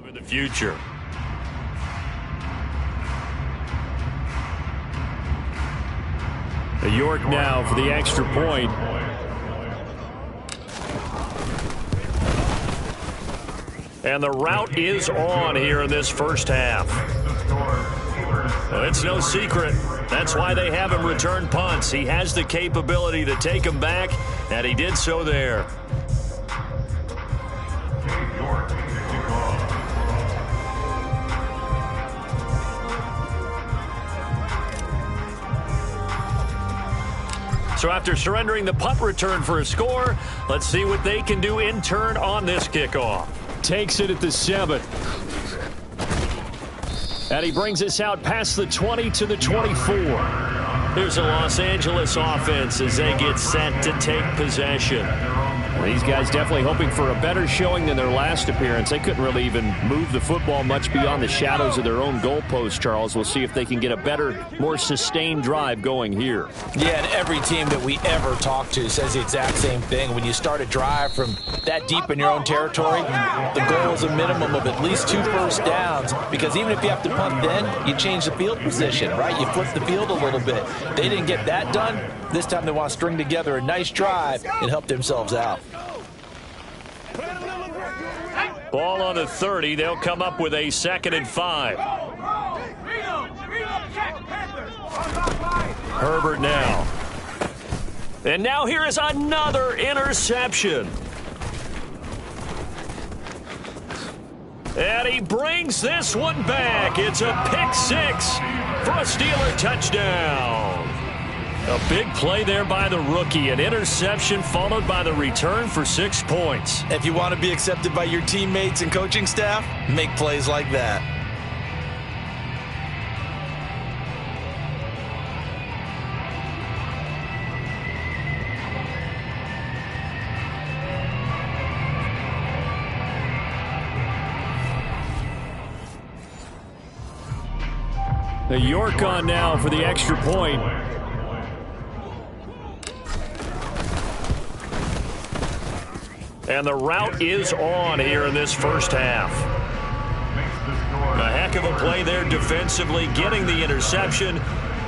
In the future. York now for the extra point. And the route is on here in this first half. Well, it's no secret. That's why they have him return punts. He has the capability to take them back, and he did so there. So after surrendering the punt return for a score, let's see what they can do in turn on this kickoff. Takes it at the 7. And he brings us out past the 20 to the 24. Here's a Los Angeles offense as they get set to take possession. These guys definitely hoping for a better showing than their last appearance. They couldn't really even move the football much beyond the shadows of their own goalpost, Charles. We'll see if they can get a better, more sustained drive going here. Yeah, and every team that we ever talk to says the exact same thing. When you start a drive from that deep in your own territory, the goal is a minimum of at least 2 first downs, because even if you have to punt then, you change the field position, right? You flip the field a little bit. They didn't get that done. This time they want to string together a nice drive and help themselves out. Ball on the 30. They'll come up with a 2nd and 5. Herbert now. And now here is another interception. And he brings this one back. It's a pick 6 for a Steeler touchdown. A big play there by the rookie. An interception followed by the return for 6 points. If you want to be accepted by your teammates and coaching staff, make plays like that. York on now for the extra point. And the route is on here in this first half. A heck of a play there defensively, getting the interception,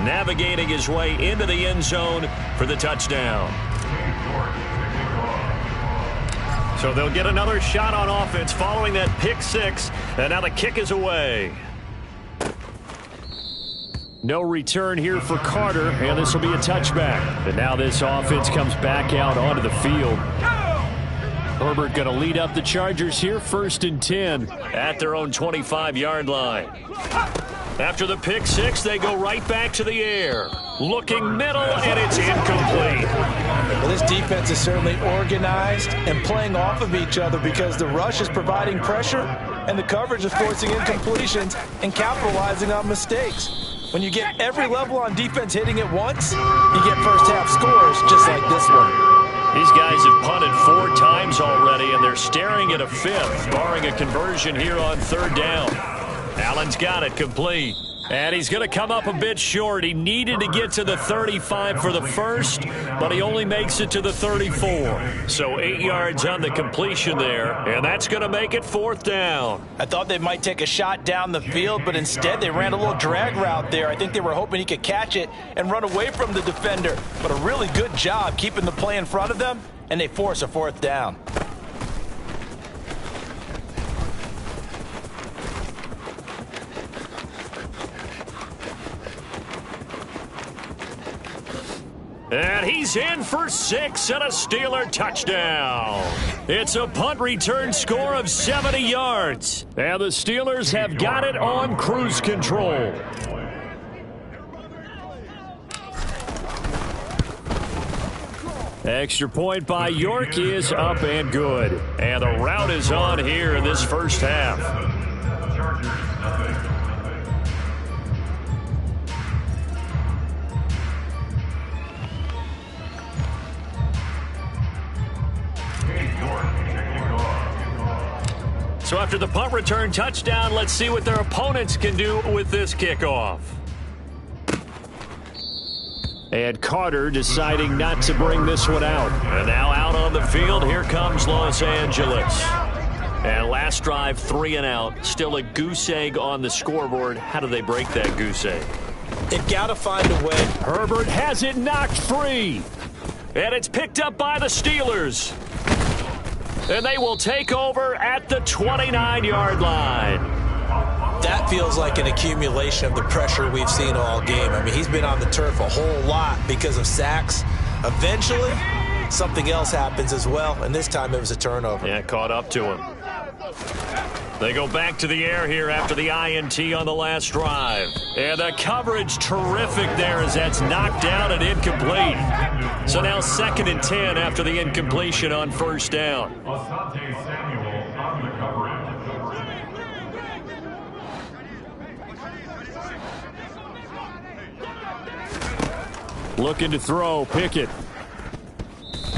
navigating his way into the end zone for the touchdown. So they'll get another shot on offense following that pick six, and now the kick is away. No return here for Carter, and this will be a touchback. And now this offense comes back out onto the field. Herbert going to lead up the Chargers here, 1st and 10 at their own 25-yard line. After the pick six, they go right back to the air. Looking middle, and it's incomplete. Well, this defense is certainly organized and playing off of each other because the rush is providing pressure and the coverage is forcing incompletions and capitalizing on mistakes. When you get every level on defense hitting at once, you get first-half scores just like this one. These guys have punted 4 times already, and they're staring at a 5th, barring a conversion here on 3rd down. Allen's got it complete. And he's going to come up a bit short. He needed to get to the 35 for the first, but he only makes it to the 34. So 8 yards on the completion there, and that's going to make it 4th down. I thought they might take a shot down the field, but instead they ran a little drag route there. I think they were hoping he could catch it and run away from the defender. But a really good job keeping the play in front of them, and they force a 4th down. And he's in for 6 and a Steeler touchdown. It's a punt return score of 70 yards. And the Steelers have got it on cruise control. Extra point by York is up and good. And the route is on here in this first half. So after the punt return touchdown, let's see what their opponents can do with this kickoff. And Carter deciding not to bring this one out. And now out on the field, here comes Los Angeles. And last drive, 3 and out. Still a goose egg on the scoreboard. How do they break that goose egg? They've got to find a way. Herbert has it knocked free. And it's picked up by the Steelers. And they will take over at the 29-yard line. That feels like an accumulation of the pressure we've seen all game. I mean, he's been on the turf a whole lot because of sacks. Eventually, something else happens as well, and this time it was a turnover. Yeah, caught up to him. They go back to the air here after the INT on the last drive. And the coverage terrific there as that's knocked down and incomplete. So now 2nd and 10 after the incompletion on 1st down. Asante Samuel on the coverage. Looking to throw, Pickett.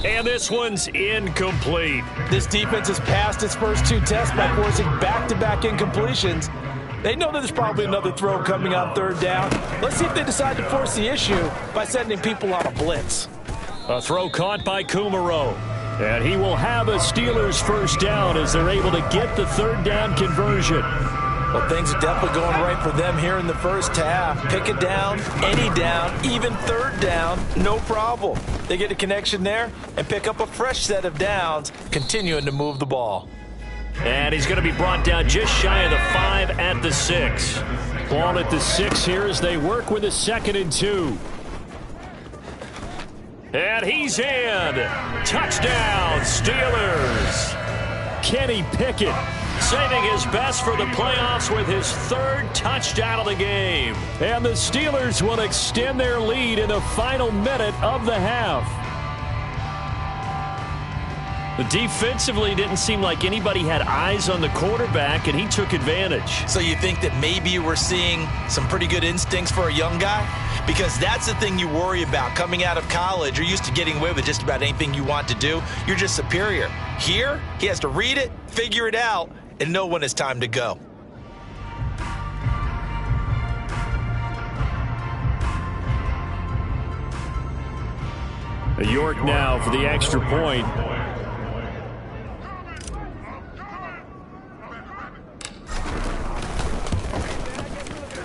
And this one's incomplete. This defense has passed its first 2 tests by forcing back-to-back incompletions. They know that there's probably another throw coming on 3rd down. Let's see if they decide to force the issue by sending people on a blitz. A throw caught by Kumaro. And he will have a Steelers 1st down as they're able to get the 3rd down conversion. Well, things are definitely going right for them here in the first half. Pick it down, any down, even 3rd down, no problem. They get a connection there and pick up a fresh set of downs, continuing to move the ball. And he's going to be brought down just shy of the 5 at the 6. Ball at the 6 here as they work with a 2nd and 2. And he's in. Touchdown, Steelers. Kenny Pickett saving his best for the playoffs with his 3rd touchdown of the game. And the Steelers will extend their lead in the final minute of the half. But defensively, didn't seem like anybody had eyes on the quarterback, and he took advantage. So you think that maybe we're seeing some pretty good instincts for a young guy? Because that's the thing you worry about. Coming out of college, you're used to getting away with just about anything you want to do. You're just superior. Here, he has to read it, figure it out, and know when it's time to go. York now for the extra point.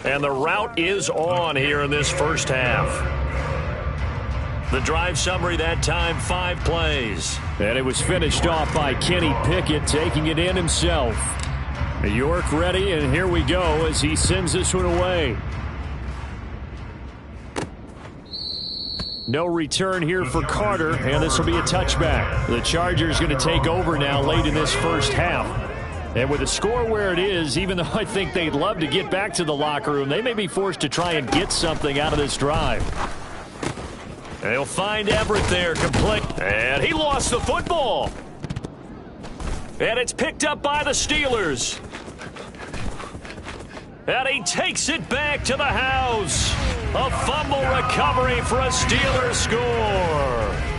And the route is on here in this first half. The drive summary that time, 5 plays. And it was finished off by Kenny Pickett, taking it in himself. York ready, and here we go as he sends this one away. No return here for Carter, and this will be a touchback. The Chargers going to take over now late in this first half. And with the score where it is, even though I think they'd love to get back to the locker room, they may be forced to try and get something out of this drive. They'll find Everett there, complete. And he lost the football. And it's picked up by the Steelers. And he takes it back to the house. A fumble recovery for a Steelers score.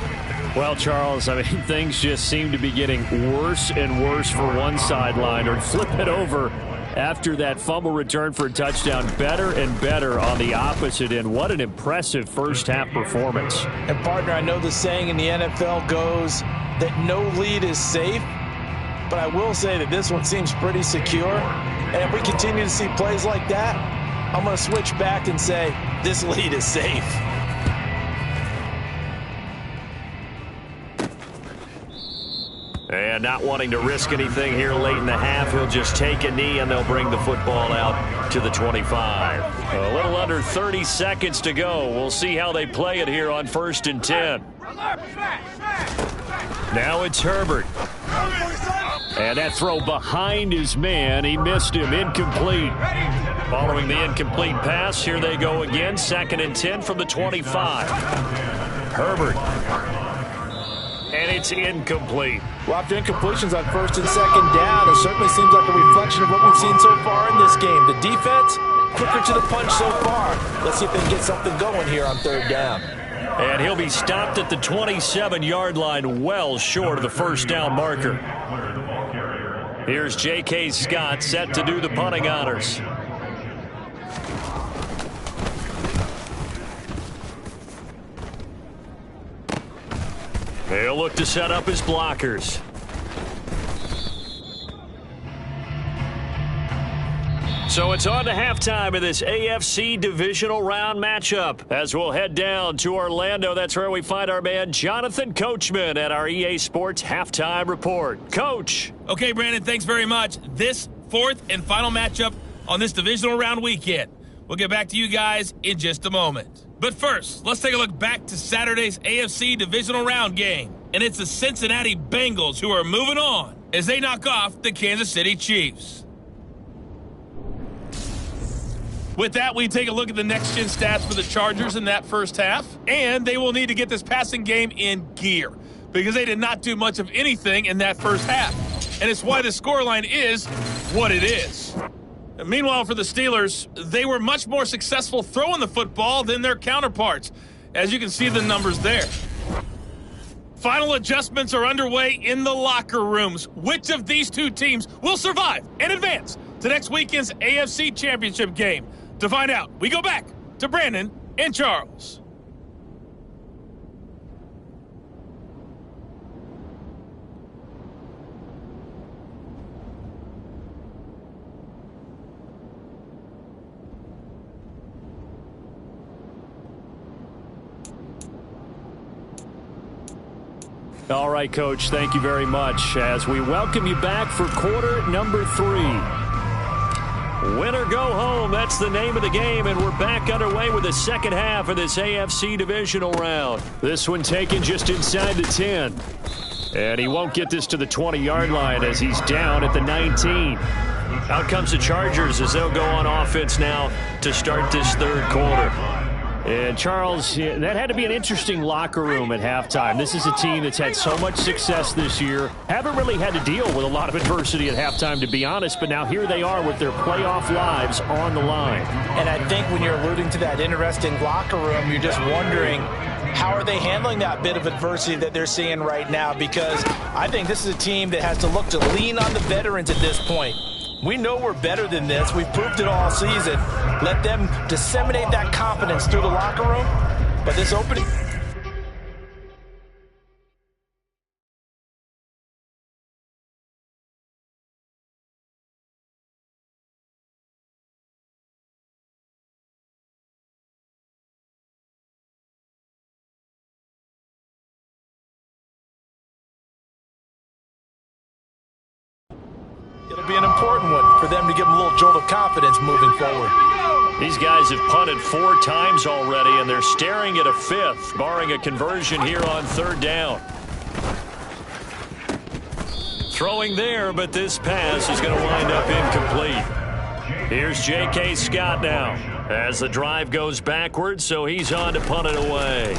Well, Charles, I mean, things just seem to be getting worse and worse for one sideline. Or flip it over after that fumble return for a touchdown. Better and better on the opposite end. What an impressive first-half performance. And, partner, I know the saying in the NFL goes that no lead is safe. But I will say that this one seems pretty secure. And if we continue to see plays like that, I'm going to switch back and say this lead is safe. And not wanting to risk anything here late in the half, he'll just take a knee and they'll bring the football out to the 25. A little under 30 seconds to go. We'll see how they play it here on 1st and 10. Now it's Herbert. And that throw behind his man. He missed him. Incomplete. Following the incomplete pass, here they go again. 2nd and 10 from the 25. Herbert. And it's incomplete. Well, after incompletions on 1st and 2nd down, it certainly seems like a reflection of what we've seen so far in this game. The defense, quicker to the punch so far. Let's see if they can get something going here on 3rd down. And he'll be stopped at the 27-yard line, well short of the first down marker. Here's J.K. Scott set to do the punting honors. He'll look to set up his blockers. So it's on to halftime of this AFC Divisional Round matchup. As we'll head down to Orlando, that's where we find our man Jonathan Coachman at our EA Sports Halftime Report. Coach. Okay, Brandon, thanks very much. This 4th and final matchup on this Divisional Round weekend. We'll get back to you guys in just a moment. But first, let's take a look back to Saturday's AFC Divisional Round game. And it's the Cincinnati Bengals who are moving on as they knock off the Kansas City Chiefs. With that, we take a look at the next-gen stats for the Chargers in that first half. And they will need to get this passing game in gear because they did not do much of anything in that first half. And it's why the scoreline is what it is. And meanwhile, for the Steelers, they were much more successful throwing the football than their counterparts, as you can see the numbers there. Final adjustments are underway in the locker rooms. Which of these two teams will survive and advance to next weekend's AFC Championship game? To find out, we go back to Brandon and Charles. All right, Coach, thank you very much as we welcome you back for quarter number 3. Win or go home, that's the name of the game, and we're back underway with the second half of this AFC Divisional Round. This one taken just inside the 10. And he won't get this to the 20-yard line as he's down at the 19. Out comes the Chargers as they'll go on offense now to start this third quarter. And, Charles, that had to be an interesting locker room at halftime. This is a team that's had so much success this year. Haven't really had to deal with a lot of adversity at halftime, to be honest, but now here they are with their playoff lives on the line. And I think when you're alluding to that interesting locker room, you're just wondering, how are they handling that bit of adversity that they're seeing right now? Because I think this is a team that has to look to lean on the veterans at this point. We know we're better than this. We've proved it all season. Let them disseminate that confidence through the locker room. But this opening... be an important one for them to give them a little jolt of confidence moving forward. These guys have punted 4 times already, and they're staring at a 5th, barring a conversion here on 3rd down. Throwing there, but this pass is going to wind up incomplete. Here's J.K. Scott now as the drive goes backwards, so he's on to punt it away.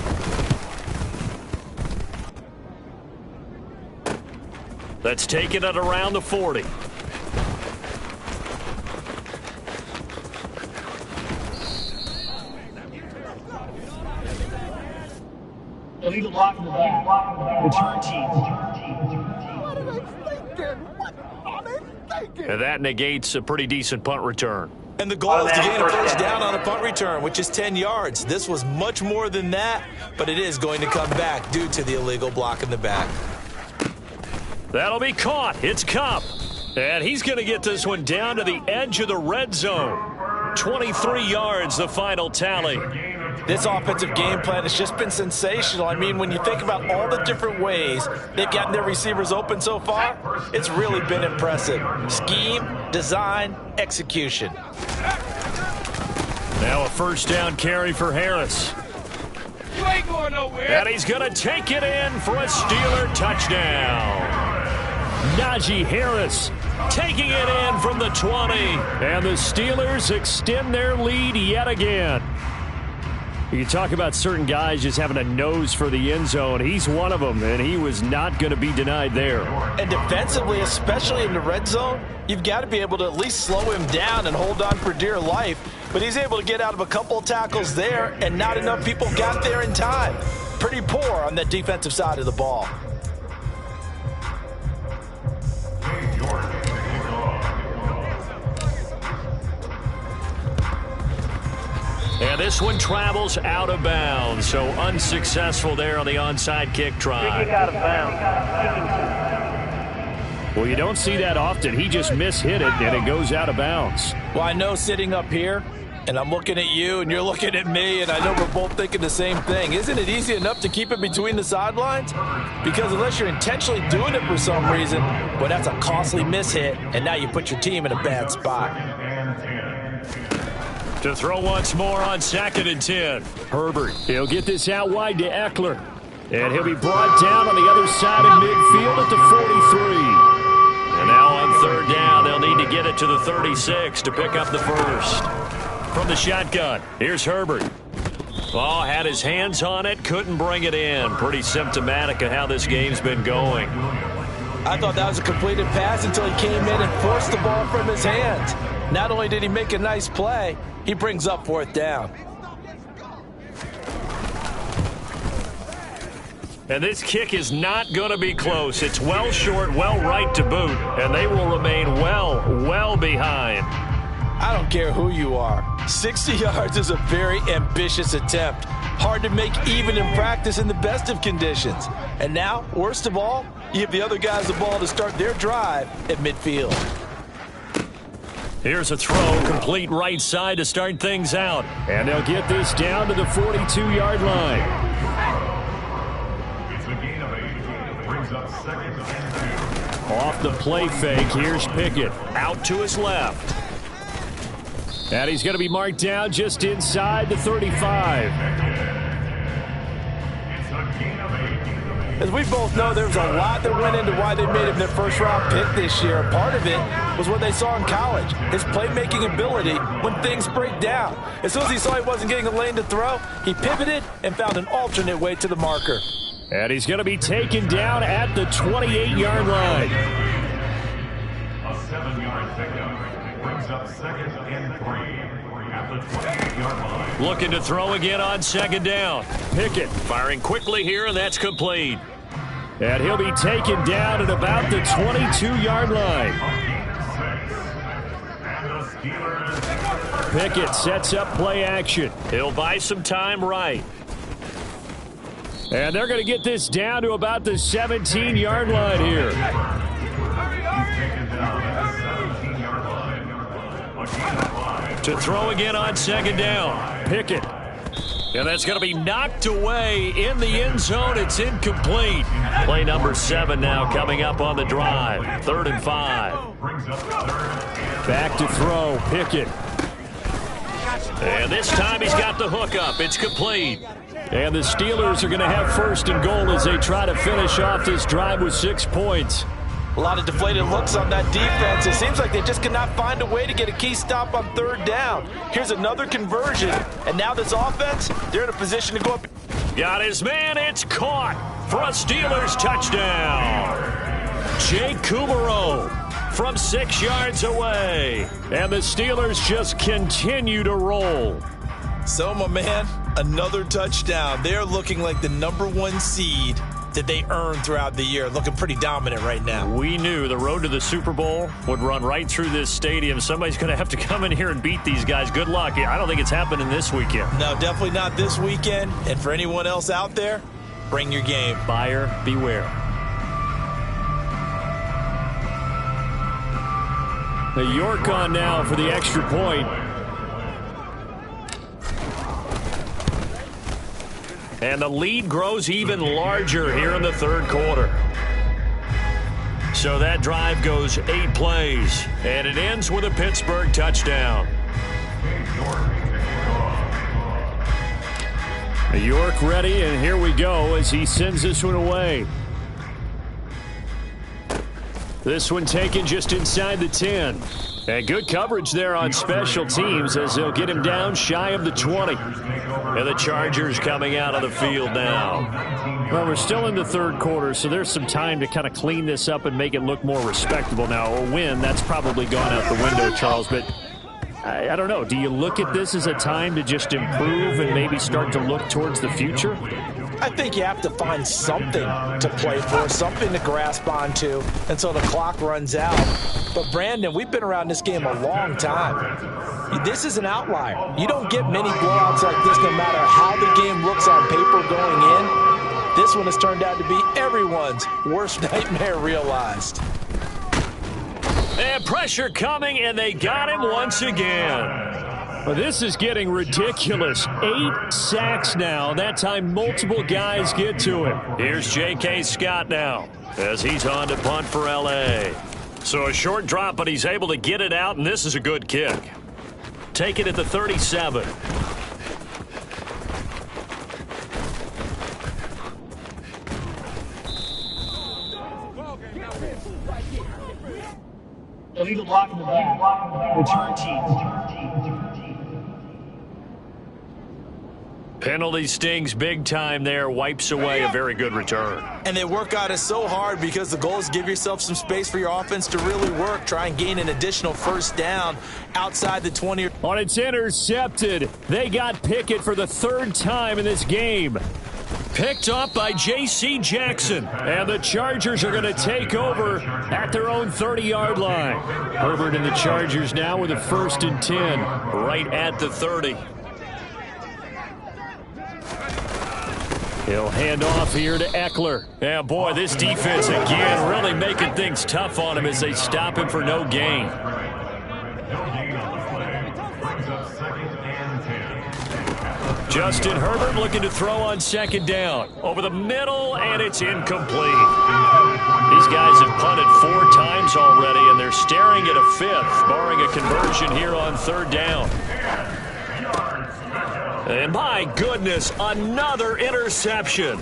Let's take it at around the 40. Illegal block in the back. Return team. And that negates a pretty decent punt return. And the goal is to gain a first down on a punt return, which is 10 yards. This was much more than that, but it is going to come back due to the illegal block in the back. That'll be caught. It's Cup. And he's going to get this one down to the edge of the red zone. 23 yards, the final tally. This offensive game plan has just been sensational. I mean, when you think about all the different ways they've gotten their receivers open so far, it's really been impressive. Scheme, design, execution. Now a first down carry for Harris. You ain't going nowhere. And he's going to take it in for a Steeler touchdown. Najee Harris taking it in from the 20. And the Steelers extend their lead yet again. You talk about certain guys just having a nose for the end zone. He's one of them, and he was not going to be denied there. And defensively, especially in the red zone, you've got to be able to at least slow him down and hold on for dear life. But he's able to get out of a couple of tackles there, and not enough people got there in time. Pretty poor on that defensive side of the ball. And this one travels out of bounds, so unsuccessful there on the onside kick try. Kick out of bounds. Well, you don't see that often. He just mishit it, and it goes out of bounds. Well, I know sitting up here, and I'm looking at you, and you're looking at me, and I know we're both thinking the same thing. Isn't it easy enough to keep it between the sidelines? Because unless you're intentionally doing it for some reason, well, that's a costly mishit, and now you put your team in a bad spot. To throw once more on 2nd and 10. Herbert, he'll get this out wide to Eckler. And he'll be brought down on the other side of midfield at the 43. And now on 3rd down, they'll need to get it to the 36 to pick up the first. From the shotgun, here's Herbert. Oh, had his hands on it, couldn't bring it in. Pretty symptomatic of how this game's been going. I thought that was a completed pass until he came in and forced the ball from his hands. Not only did he make a nice play, he brings up 4th down. And this kick is not going to be close. It's well short, well right to boot, and they will remain well behind. I don't care who you are. 60 yards is a very ambitious attempt. Hard to make even in practice in the best of conditions. And now, worst of all, you give the other guys the ball to start their drive at midfield. Here's a throw, complete right side to start things out. And they'll get this down to the 42-yard line. It's a gain of 8. Brings up 2nd and 2. Off the play fake, here's Pickett. Out to his left. And he's going to be marked down just inside the 35. It's a gain of 8. As we both know, there was a lot that went into why they made him their first-round pick this year. Part of it was what they saw in college, his playmaking ability when things break down. As soon as he saw he wasn't getting a lane to throw, he pivoted and found an alternate way to the marker. And he's going to be taken down at the 28-yard line. A 7-yard pickup brings up 2nd and 3 at the 28-yard line. Looking to throw again on 2nd down. Pickett firing quickly here, and that's complete. And he'll be taken down at about the 22-yard line. Pickett sets up play action. He'll buy some time right. And they're going to get this down to about the 17-yard line here. To throw again on 2nd down. Pickett And that's going to be knocked away in the end zone. It's incomplete. Play number 7 now coming up on the drive. 3rd and 5. Back to throw. Pickett. And this time he's got the hook up. It's complete. And the Steelers are going to have 1st and goal as they try to finish off this drive with 6 points. A lot of deflated looks on that defense. It seems like they just cannot find a way to get a key stop on 3rd down. Here's another conversion, and now this offense, they're in a position to go up. Got his man. It's caught for a Steelers touchdown. Jake Kumaro from 6 yards away. And the Steelers just continue to roll. So, my man, another touchdown. They're looking like the #1 seed that they earned throughout the year. Looking pretty dominant right now. We knew the road to the Super Bowl would run right through this stadium. Somebody's going to have to come in here and beat these guys. Good luck. I don't think it's happening this weekend. No, definitely not this weekend. And for anyone else out there, bring your game. Buyer beware. The York on now for the extra point. And the lead grows even larger here in the 3rd quarter. So that drive goes 8 plays, and it ends with a Pittsburgh touchdown. York ready, and here we go as he sends this one away. This one taken just inside the 10. And good coverage there on special teams as they'll get him down shy of the 20. And the Chargers coming out of the field now. Well, we're still in the 3rd quarter, so there's some time to kind of clean this up and make it look more respectable. Now, a win, that's probably gone out the window, Charles, but I don't know. Do you look at this as a time to just improve and maybe start to look towards the future? I think you have to find something to play for, something to grasp onto until the clock runs out. But, Brandon, we've been around this game a long time. This is an outlier. You don't get many blowouts like this no matter how the game looks on paper going in. This one has turned out to be everyone's worst nightmare realized. And pressure coming, and they got him once again. Well, this is getting ridiculous. 8 sacks now. That time multiple guys get to him. Here's J.K. Scott now as he's on to punt for L.A. So a short drop, but he's able to get it out, and this is a good kick. Take it at the 37. Illegal block in the back. Return team. Penalty stings big time there. Wipes away a very good return. And they work on it so hard because the goal is give yourself some space for your offense to really work. Try and gain an additional 1st down outside the 20. On it's intercepted. They got Pickett for the 3rd time in this game. Picked up by J.C. Jackson. And the Chargers are going to take over at their own 30-yard line. Herbert and the Chargers now with a 1st and 10 right at the 30. He'll hand off here to Eckler. Yeah, boy, this defense again really making things tough on him as they stop him for no gain. Justin Herbert looking to throw on 2nd down. Over the middle, and it's incomplete. These guys have punted 4 times already, and they're staring at a 5th, barring a conversion here on 3rd down. And my goodness, another interception.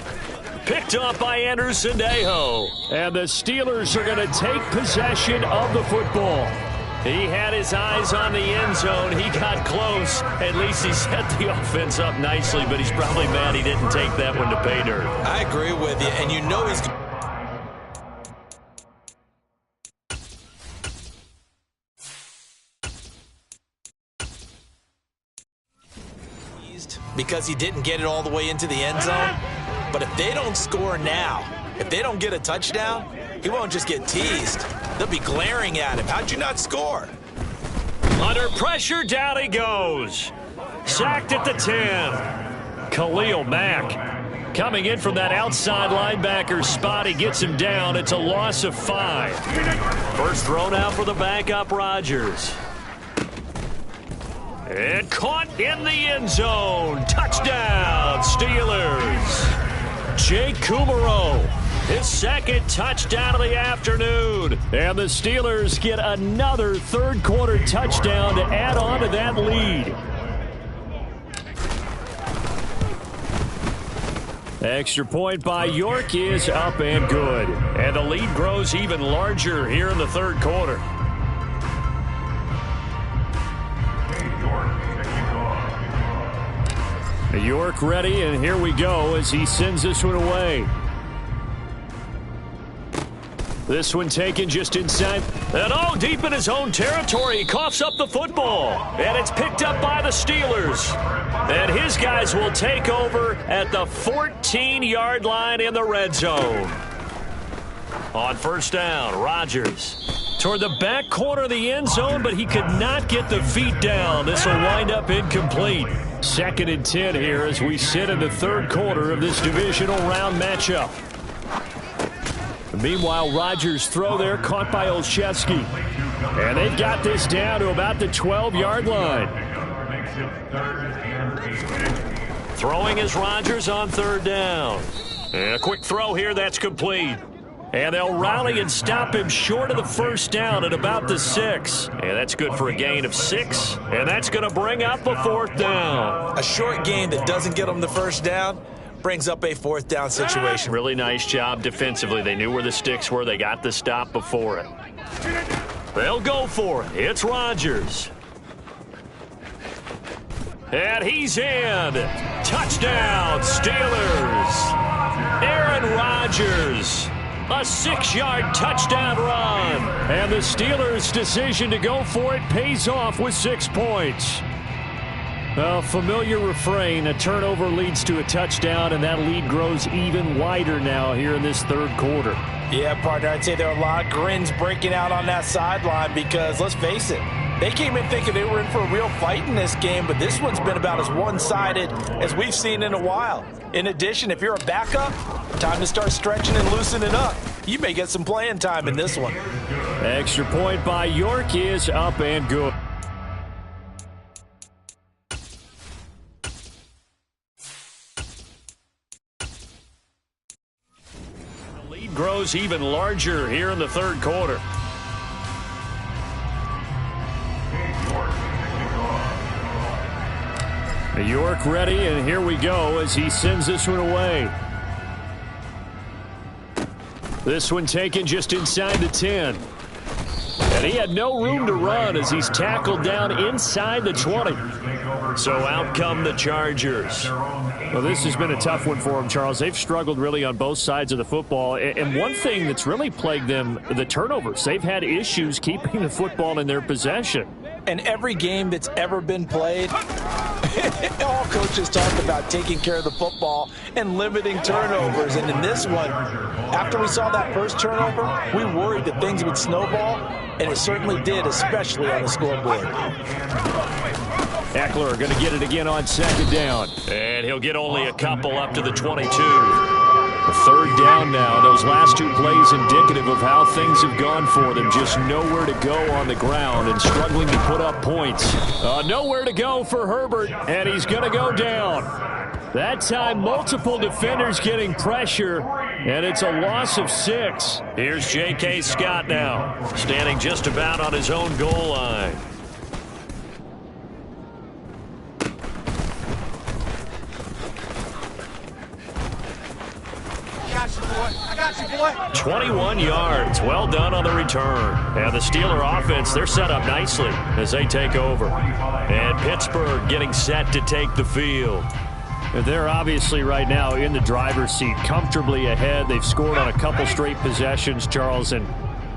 Picked up by Anderson Aho. And the Steelers are going to take possession of the football. He had his eyes on the end zone. He got close. At least he set the offense up nicely, but he's probably mad he didn't take that one to pay dirt. I agree with you, and you know he's... because he didn't get it all the way into the end zone. But if they don't score now, if they don't get a touchdown, he won't just get teased. They'll be glaring at him. How'd you not score? Under pressure, down he goes. Sacked at the 10. Khalil Mack coming in from that outside linebacker spot. He gets him down. It's a loss of 5. First thrown out for the backup Rodgers. And caught in the end zone. Touchdown, Steelers. Jake Kumaro, his second touchdown of the afternoon. And the Steelers get another third-quarter touchdown to add on to that lead. Extra point by York is up and good. And the lead grows even larger here in the third quarter. York ready, and here we go as he sends this one away. This one taken just inside. And oh, deep in his own territory, he coughs up the football. And it's picked up by the Steelers. And his guys will take over at the 14-yard line in the red zone. On first down, Rodgers toward the back corner of the end zone, but he could not get the feet down. This will wind up incomplete. 2nd and 10 here as we sit in the third quarter of this divisional round matchup. Meanwhile, Rodgers' throw there caught by Olszewski. And they've got this down to about the 12-yard line. Throwing is Rodgers on third down. And a quick throw here that's complete. And they'll rally and stop him short of the first down at about the 6. And that's good for a gain of 6. And that's going to bring up a fourth down. A short gain that doesn't get them the first down brings up a fourth down situation. Really nice job defensively. They knew where the sticks were. They got the stop before it. They'll go for it. It's Rodgers. And he's in. Touchdown, Steelers. Aaron Rodgers. A 6-yard touchdown run. And the Steelers' decision to go for it pays off with 6 points. A familiar refrain, a turnover leads to a touchdown, and that lead grows even wider now here in this third quarter. Yeah, partner, I'd say there are a lot of grins breaking out on that sideline because, let's face it, they came in thinking they were in for a real fight in this game, but this one's been about as one-sided as we've seen in a while. In addition, if you're a backup, time to start stretching and loosening up. You may get some playing time in this one. Extra point by York is up and good. The lead grows even larger here in the third quarter. York ready, and here we go as he sends this one away. This one taken just inside the 10. And he had no room to run as he's tackled down inside the 20. So out come the Chargers. Well, this has been a tough one for them, Charles. They've struggled really on both sides of the football. And one thing that's really plagued them, the turnovers. They've had issues keeping the football in their possession. And every game that's ever been played, all coaches talk about taking care of the football and limiting turnovers. And in this one, after we saw that first turnover, we worried that things would snowball, and it certainly did, especially on the scoreboard. Eckler going to get it again on second down. And he'll get only a couple up to the 22. A third down now. Those last two plays indicative of how things have gone for them. Just nowhere to go on the ground and struggling to put up points. Nowhere to go for Herbert, and he's going to go down. That time, multiple defenders getting pressure, and it's a loss of 6. Here's J.K. Scott now, standing just about on his own goal line. I got you, boy. 21 yards. Well done on the return. And the Steeler offense, they're set up nicely as they take over. And Pittsburgh getting set to take the field. They're obviously right now in the driver's seat, comfortably ahead. They've scored on a couple straight possessions, Charles. And,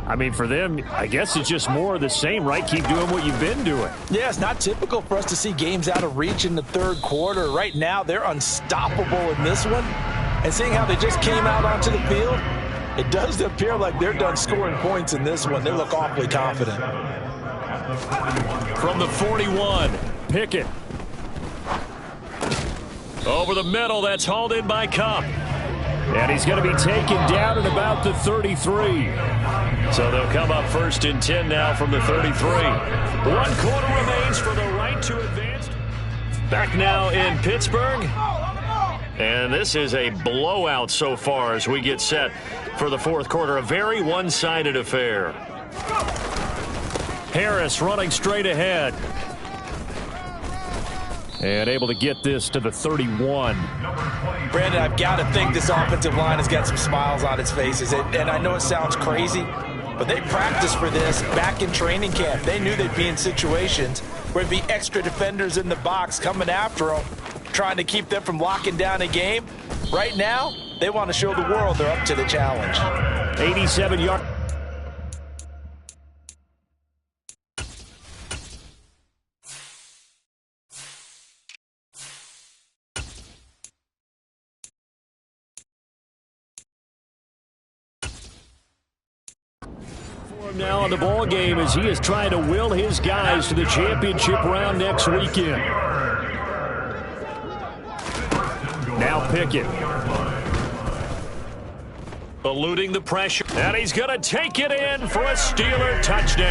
I mean, for them, I guess it's just more of the same, right? Keep doing what you've been doing. Yeah, it's not typical for us to see games out of reach in the third quarter. Right now, they're unstoppable in this one. And seeing how they just came out onto the field, it does appear like they're done scoring points in this one. They look awfully confident. From the 41, Pickett. Over the middle, that's hauled in by Kupp. And he's going to be taken down at about the 33. So they'll come up 1st and 10 now from the 33. 1 quarter remains for the right to advance. Back now in Pittsburgh. And this is a blowout so far as we get set for the fourth quarter. A very one-sided affair. Harris running straight ahead. And able to get this to the 31. Brandon, I've got to think this offensive line has got some smiles on its faces. And I know it sounds crazy, but they practiced for this back in training camp. They knew they'd be in situations where there'd be extra defenders in the box coming after them, trying to keep them from locking down a game. Right now, they want to show the world they're up to the challenge. 87-yard. Now in the ball game as he is trying to will his guys to the championship round next weekend. Now Pickett. Eluding the pressure. And he's going to take it in for a Steeler touchdown.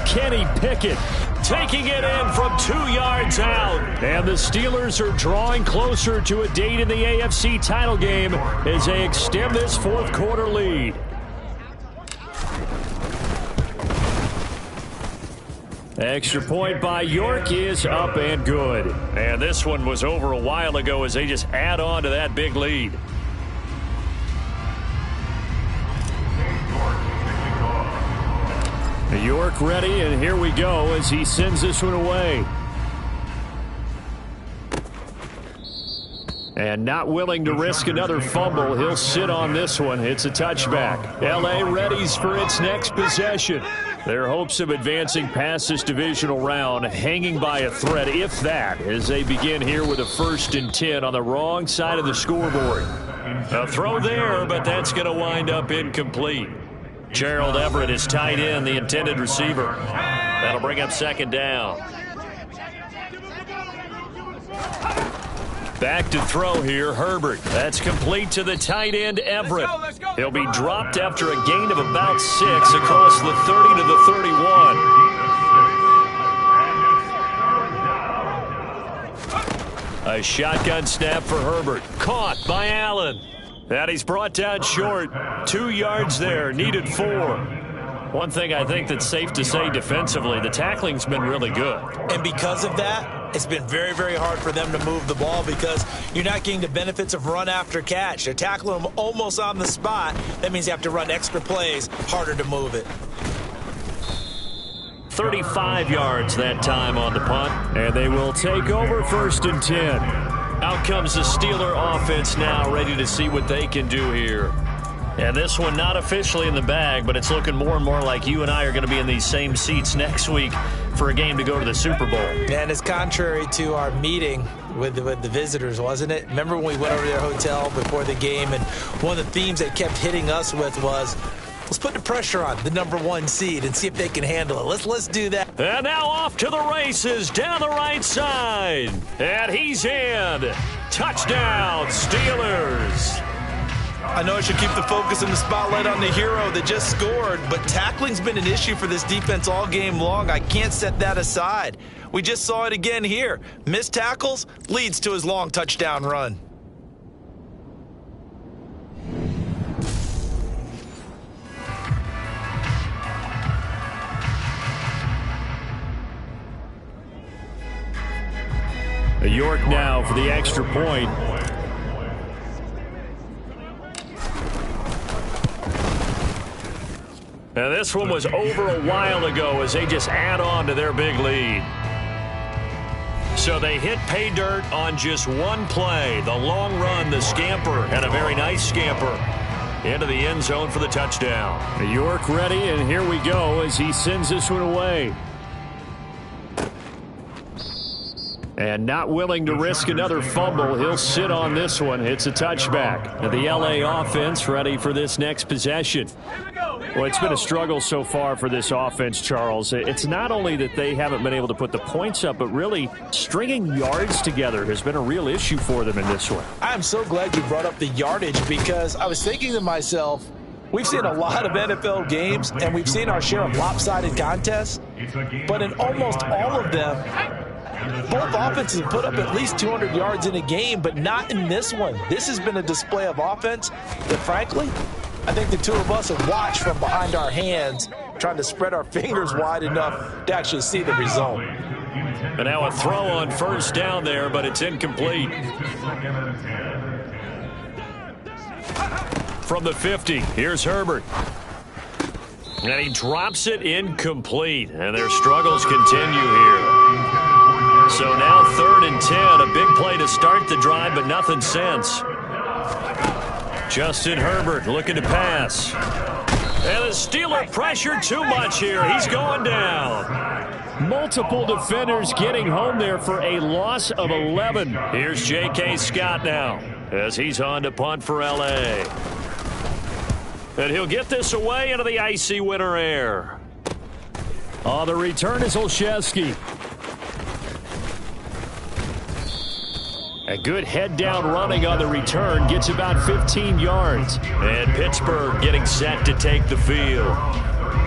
Kenny Pickett taking it in from 2 yards out. And the Steelers are drawing closer to a date in the AFC title game as they extend this fourth quarter lead. Extra point by York is up and good. And this one was over a while ago as they just add on to that big lead. York ready, and here we go as he sends this one away. And not willing to risk another fumble, he'll sit on this one. It's a touchback. L.A. readies for its next possession. Their hopes of advancing past this divisional round hanging by a thread, if that, as they begin here with a 1st and 10 on the wrong side of the scoreboard. A throw there, but that's going to wind up incomplete. Gerald Everett is tight end, the intended receiver. That'll bring up 2nd down. Back to throw here, Herbert. That's complete to the tight end, Everett. He'll be dropped after a gain of about 6 across the 30 to the 31. A shotgun snap for Herbert. Caught by Allen. And he's brought down short. 2 yards there, needed 4. One thing I think that's safe to say defensively, the tackling's been really good. And because of that, it's been very, very hard for them to move the ball because you're not getting the benefits of run after catch. They're tackling them almost on the spot. That means you have to run extra plays, harder to move it. 35 yards that time on the punt. And they will take over 1st and 10. Out comes the Steeler offense now, ready to see what they can do here. And this one not officially in the bag, but it's looking more and more like you and I are going to be in these same seats next week for a game to go to the Super Bowl. And it's contrary to our meeting with the visitors, wasn't it? Remember when we went over to their hotel before the game, and one of the themes they kept hitting us with was, let's put the pressure on the #1 seed and see if they can handle it. Let's do that. And now off to the races down the right side. And he's in. Touchdown, Steelers. I know I should keep the focus and the spotlight on the hero that just scored, but tackling's been an issue for this defense all game long. I can't set that aside. We just saw it again here. Missed tackles leads to his long touchdown run. York now for the extra point. Now this one was over a while ago as they just add on to their big lead. So they hit pay dirt on just one play. The long run, the scamper, and a very nice scamper into the end zone for the touchdown. York ready, and here we go as he sends this one away. And not willing to risk another fumble, he'll sit on this one. It's a touchback. And the L.A. offense ready for this next possession. Well, it's been a struggle so far for this offense, Charles. It's not only that they haven't been able to put the points up, but really stringing yards together has been a real issue for them in this one. I'm so glad you brought up the yardage because I was thinking to myself, we've seen a lot of NFL games, and we've seen our share of lopsided contests, but in almost all of them, Both offenses have put up at least 200 yards in a game, but not in this one. This has been a display of offense that, frankly, I think the two of us have watched from behind our hands, trying to spread our fingers wide enough to actually see the result. And now a throw on first down there, but it's incomplete. From the 50, here's Herbert. And he drops it incomplete. And their struggles continue here. So now 3rd and 10. A big play to start the drive, but nothing since. Justin Herbert looking to pass. And the Steeler pressure too much here. He's going down. Multiple defenders getting home there for a loss of 11. Here's J.K. Scott now as he's on to punt for L.A. And he'll get this away into the icy winter air. On the return is Olszewski. A good head-down running on the return. Gets about 15 yards. And Pittsburgh getting set to take the field.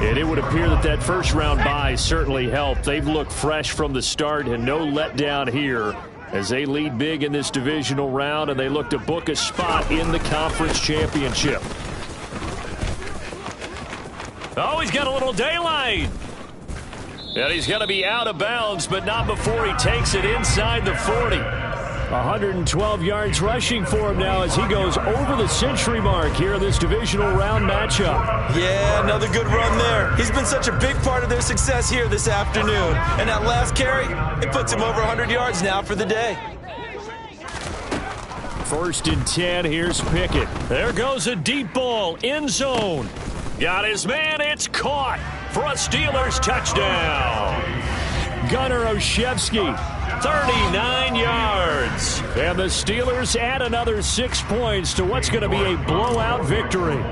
And it would appear that that first-round bye certainly helped. They've looked fresh from the start and no letdown here as they lead big in this divisional round, and they look to book a spot in the conference championship. Oh, he's got a little daylight. And he's going to be out of bounds, but not before he takes it inside the 40. 112 yards rushing for him now as he goes over the century mark here in this divisional round matchup. Yeah, another good run there. He's been such a big part of their success here this afternoon. And that last carry, it puts him over 100 yards now for the day. 1st and 10, here's Pickett. There goes a deep ball, end zone. Got his man, it's caught for a Steelers touchdown. Gunnar Olszewski, 39 yards. And the Steelers add another 6 points to what's going to be a blowout victory.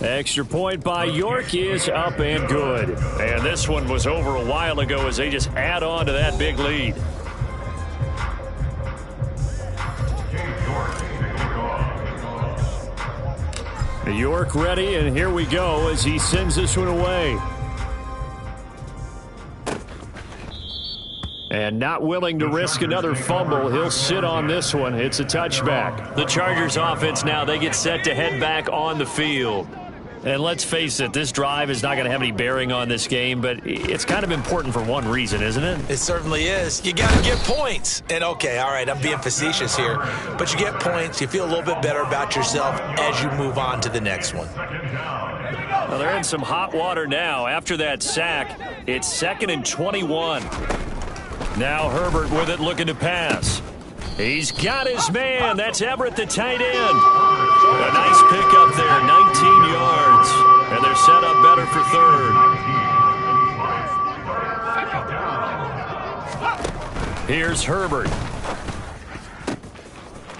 Extra point by York is up and good. And this one was over a while ago as they just add on to that big lead. York ready, and here we go as he sends this one away. And not willing to risk another fumble. He'll sit on this one. It's a touchback. The Chargers offense now, they get set to head back on the field. And let's face it, this drive is not going to have any bearing on this game, but it's kind of important for one reason, isn't it? It certainly is. You got to get points. And, okay, all right, I'm being facetious here, but you get points, you feel a little bit better about yourself as you move on to the next one. Well, they're in some hot water now. After that sack, it's 2nd and 21. Now Herbert with it, looking to pass. He's got his man. That's Everett, the tight end. A nice pickup there, 19 yards. And they're set up better for third. Here's Herbert.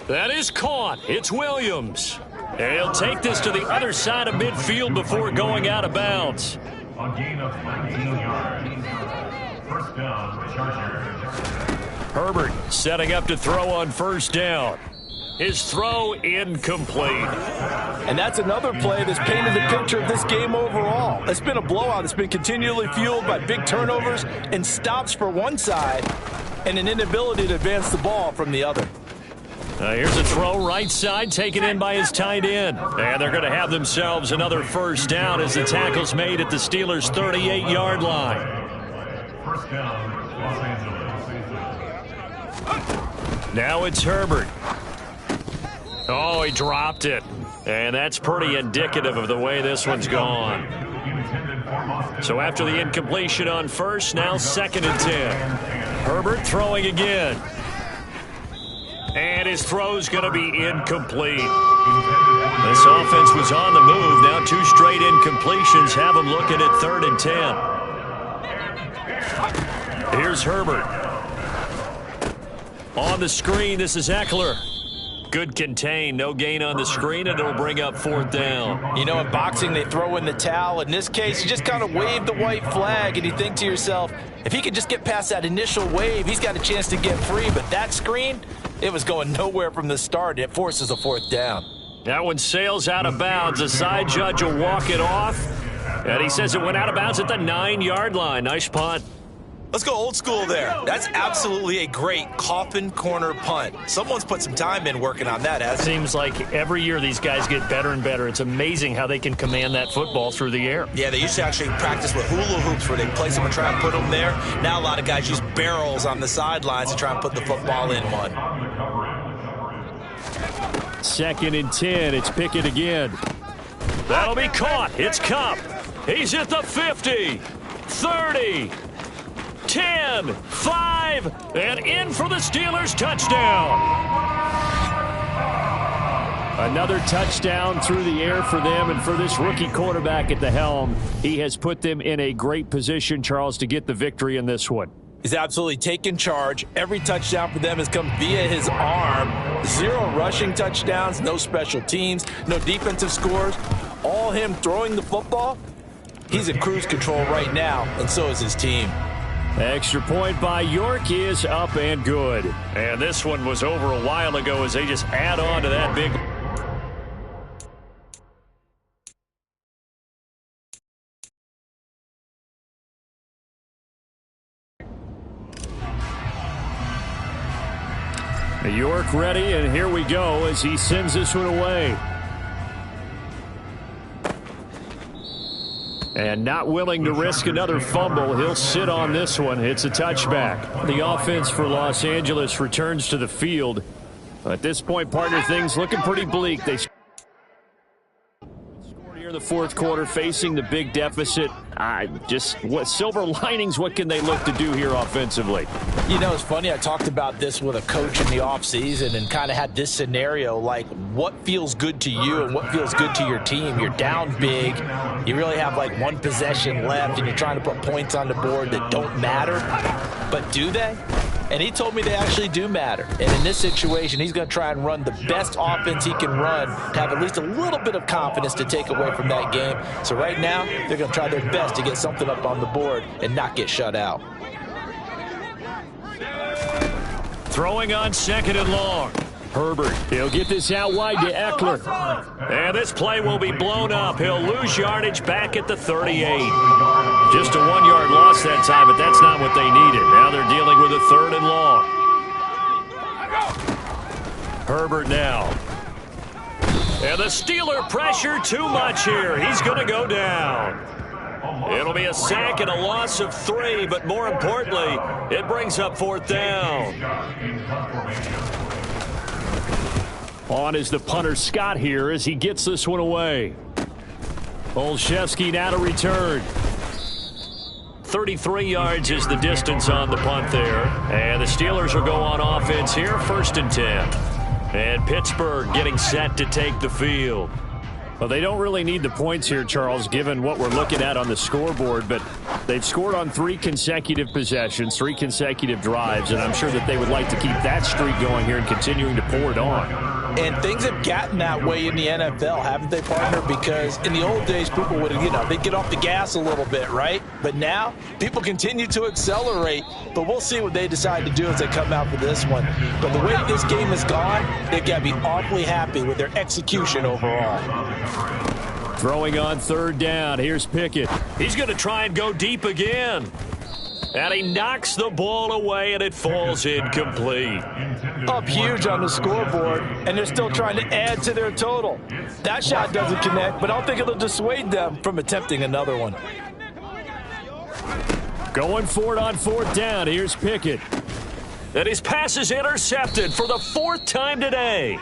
That is caught. It's Williams. And he'll take this to the other side of midfield before going out of bounds. A gain of 19 yards. First down, Chargers. Herbert setting up to throw on first down. His throw incomplete. And that's another play that's painted the picture of this game overall. It's been a blowout. It's been continually fueled by big turnovers and stops for one side and an inability to advance the ball from the other. Here's a throw right side taken in by his tight end. And they're going to have themselves another first down as the tackle's made at the Steelers' 38-yard line. First down, Los Angeles. Now it's Herbert. Oh, he dropped it. And that's pretty indicative of the way this one's gone. So after the incompletion on first, now 2nd and 10. Herbert throwing again. And his throw's going to be incomplete. This offense was on the move. Now 2 straight incompletions have them looking at 3rd and 10. Here's Herbert. On the screen, this is Eckler. Good contain, no gain on the screen, and it'll bring up 4th down. You know, in boxing, they throw in the towel. In this case, you just kind of wave the white flag, and you think to yourself, if he could just get past that initial wave, he's got a chance to get free. But that screen, it was going nowhere from the start. It forces a 4th down. That one sails out of bounds. The side judge will walk it off, and he says it went out of bounds at the 9-yard line. Nice punt. Let's go old school there. That's absolutely a great coffin corner punt. Someone's put some time in working on that, hasn't it? Seems like every year these guys get better and better. It's amazing how they can command that football through the air. Yeah, they used to actually practice with hula hoops where they place them and try and put them there. Now a lot of guys use barrels on the sidelines to try and put the football in one. 2nd and 10. It's Pickett again. That'll be caught. It's Kupp. He's at the 50, 30, 10, 5, and in for the Steelers touchdown. Another touchdown through the air for them, and for this rookie quarterback at the helm, he has put them in a great position, Charles, to get the victory in this one. He's absolutely taken charge. Every touchdown for them has come via his arm. 0 rushing touchdowns, no special teams, no defensive scores. All him throwing the football. He's in cruise control right now, and so is his team. Extra point by York is up and good. And this one was over a while ago as they just add on to that big. York ready, and here we go as he sends this one away. And not willing to risk another fumble, he'll sit on this one. It's a touchback. The offense for Los Angeles returns to the field. At this point, partner, things looking pretty bleak. They scored here in the 4th quarter, facing the big deficit. What silver linings, what can they look to do here offensively? You know, it's funny. I talked about this with a coach in the offseason and kind of had this scenario, like what feels good to you and what feels good to your team. You're down big. You really have like 1 possession left, and you're trying to put points on the board that don't matter. But do they? And he told me they actually do matter. And in this situation, he's going to try and run the best offense he can run to have at least a little bit of confidence to take away from that game. So right now, they're going to try their best to get something up on the board and not get shut out. Throwing on 2nd and long. Herbert, he'll get this out wide to Eckler. And this play will be blown up. He'll lose yardage back at the 38. Just a 1-yard loss that time, but that's not what they needed. Now they're dealing with a 3rd and long. Herbert now. And the Steeler pressure too much here. He's going to go down. It'll be a sack and a loss of 3, but more importantly, it brings up 4th down. On is the punter Scott here as he gets this one away. Olszewski now to return. 33 yards is the distance on the punt there. And the Steelers will go on offense here, 1st and 10. And Pittsburgh getting set to take the field. Well, they don't really need the points here, Charles, given what we're looking at on the scoreboard. But they've scored on 3 consecutive possessions, 3 consecutive drives, and I'm sure that they would like to keep that streak going here and continuing to pour it on. And things have gotten that way in the NFL, haven't they, partner? Because in the old days, people would, they'd get off the gas a little bit, right? But now, people continue to accelerate. But we'll see what they decide to do as they come out for this one. But the way this game has gone, they've got to be awfully happy with their execution overall. Throwing on 3rd down. Here's Pickett. He's going to try and go deep again. And he knocks the ball away, and it falls incomplete. Up huge on the scoreboard, and they're still trying to add to their total. That shot doesn't connect, but I don't think it'll dissuade them from attempting another one. Going for it on 4th down. Here's Pickett. And his pass is intercepted for the 4th time today.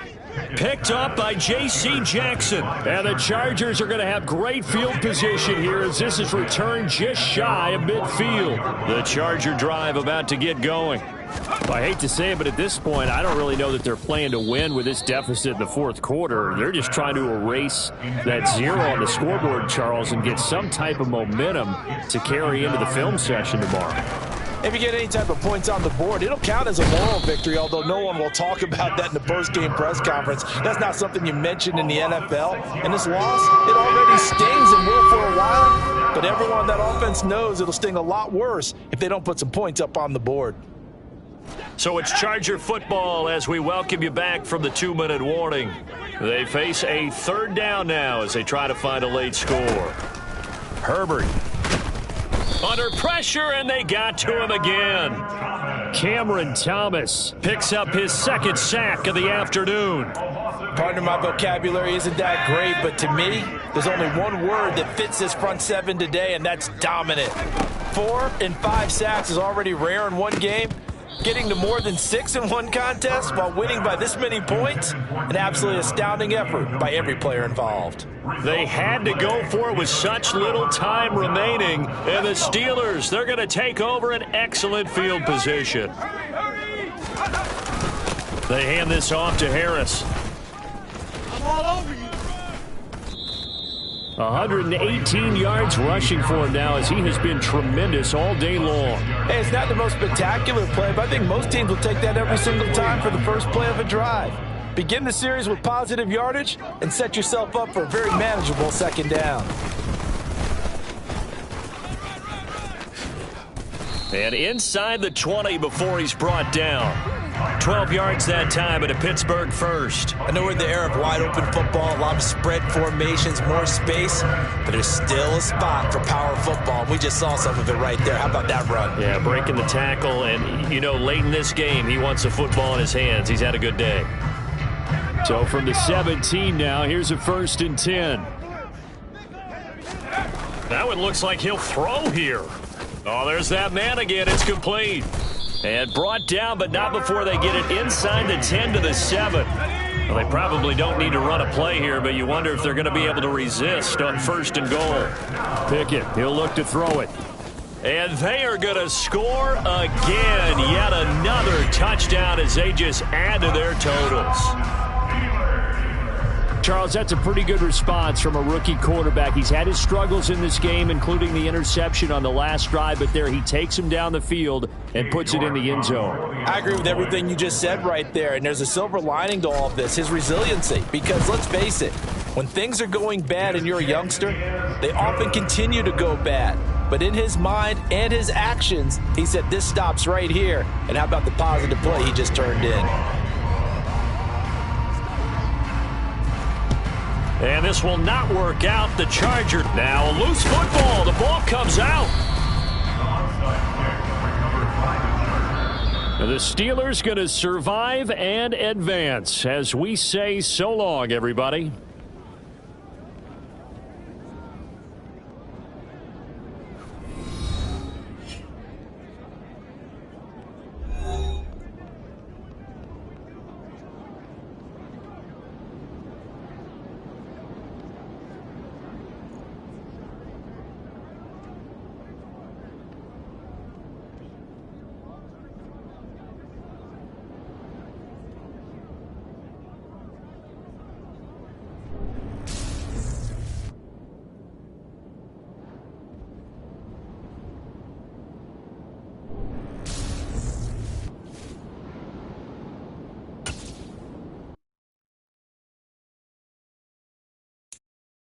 Picked up by J.C. Jackson. And the Chargers are going to have great field position here as this is returned just shy of midfield. The Charger drive about to get going. Well, I hate to say it, but at this point, I don't really know that they're playing to win with this deficit in the 4th quarter. They're just trying to erase that 0 on the scoreboard, Charles, and get some type of momentum to carry into the film session tomorrow. If you get any type of points on the board, it'll count as a moral victory, although no one will talk about that in the post-game press conference. That's not something you mentioned in the NFL. And this loss, it already stings and will for a while. But everyone on that offense knows it'll sting a lot worse if they don't put some points up on the board. So it's Charger football as we welcome you back from the 2-minute warning. They face a 3rd down now as they try to find a late score. Herbert under pressure, and they got to him again. Cameron Thomas picks up his 2nd sack of the afternoon. Partner, my vocabulary isn't that great, but to me, there's only one word that fits this front 7 today, and that's dominant. 4 and 5 sacks is already rare in one game. Getting to more than 6 in one contest while winning by this many points, an absolutely astounding effort by every player involved. They had to go for it with such little time remaining, and the Steelers, they're going to take over an excellent field position. They hand this off to Harris. I'm all over you. 118 yards rushing for him now as he has been tremendous all day long. Hey, it's not the most spectacular play, but I think most teams will take that every single time for the first play of a drive. Begin the series with positive yardage and set yourself up for a very manageable 2nd down. And inside the 20 before he's brought down. 12 yards that time, but a Pittsburgh 1st. I know we're in the era of wide-open football, a lot of spread formations, more space, but there's still a spot for power football. We just saw some of it right there. How about that run? Yeah, breaking the tackle, and, late in this game, he wants the football in his hands. He's had a good day. So from the 17 now, here's a 1st and 10. That one looks like he'll throw here. Oh, there's that man again. It's complete. And brought down, but not before they get it inside the 10 to the 7. Well, they probably don't need to run a play here, but you wonder if they're going to be able to resist on 1st and goal. Pickett, he'll look to throw it. And they are going to score again. Yet another touchdown as they just add to their totals. Charles, that's a pretty good response from a rookie quarterback. He's had his struggles in this game, including the interception on the last drive, but there he takes him down the field and puts it in the end zone. I agree with everything you just said right there, and there's a silver lining to all of this, his resiliency. Because let's face it, when things are going bad and you're a youngster, they often continue to go bad. But in his mind and his actions, he said, this stops right here. And how about the positive play he just turned in? And this will not work out. The Charger now a loose football. The ball comes out. The Steelers going to survive and advance as we say so long, everybody.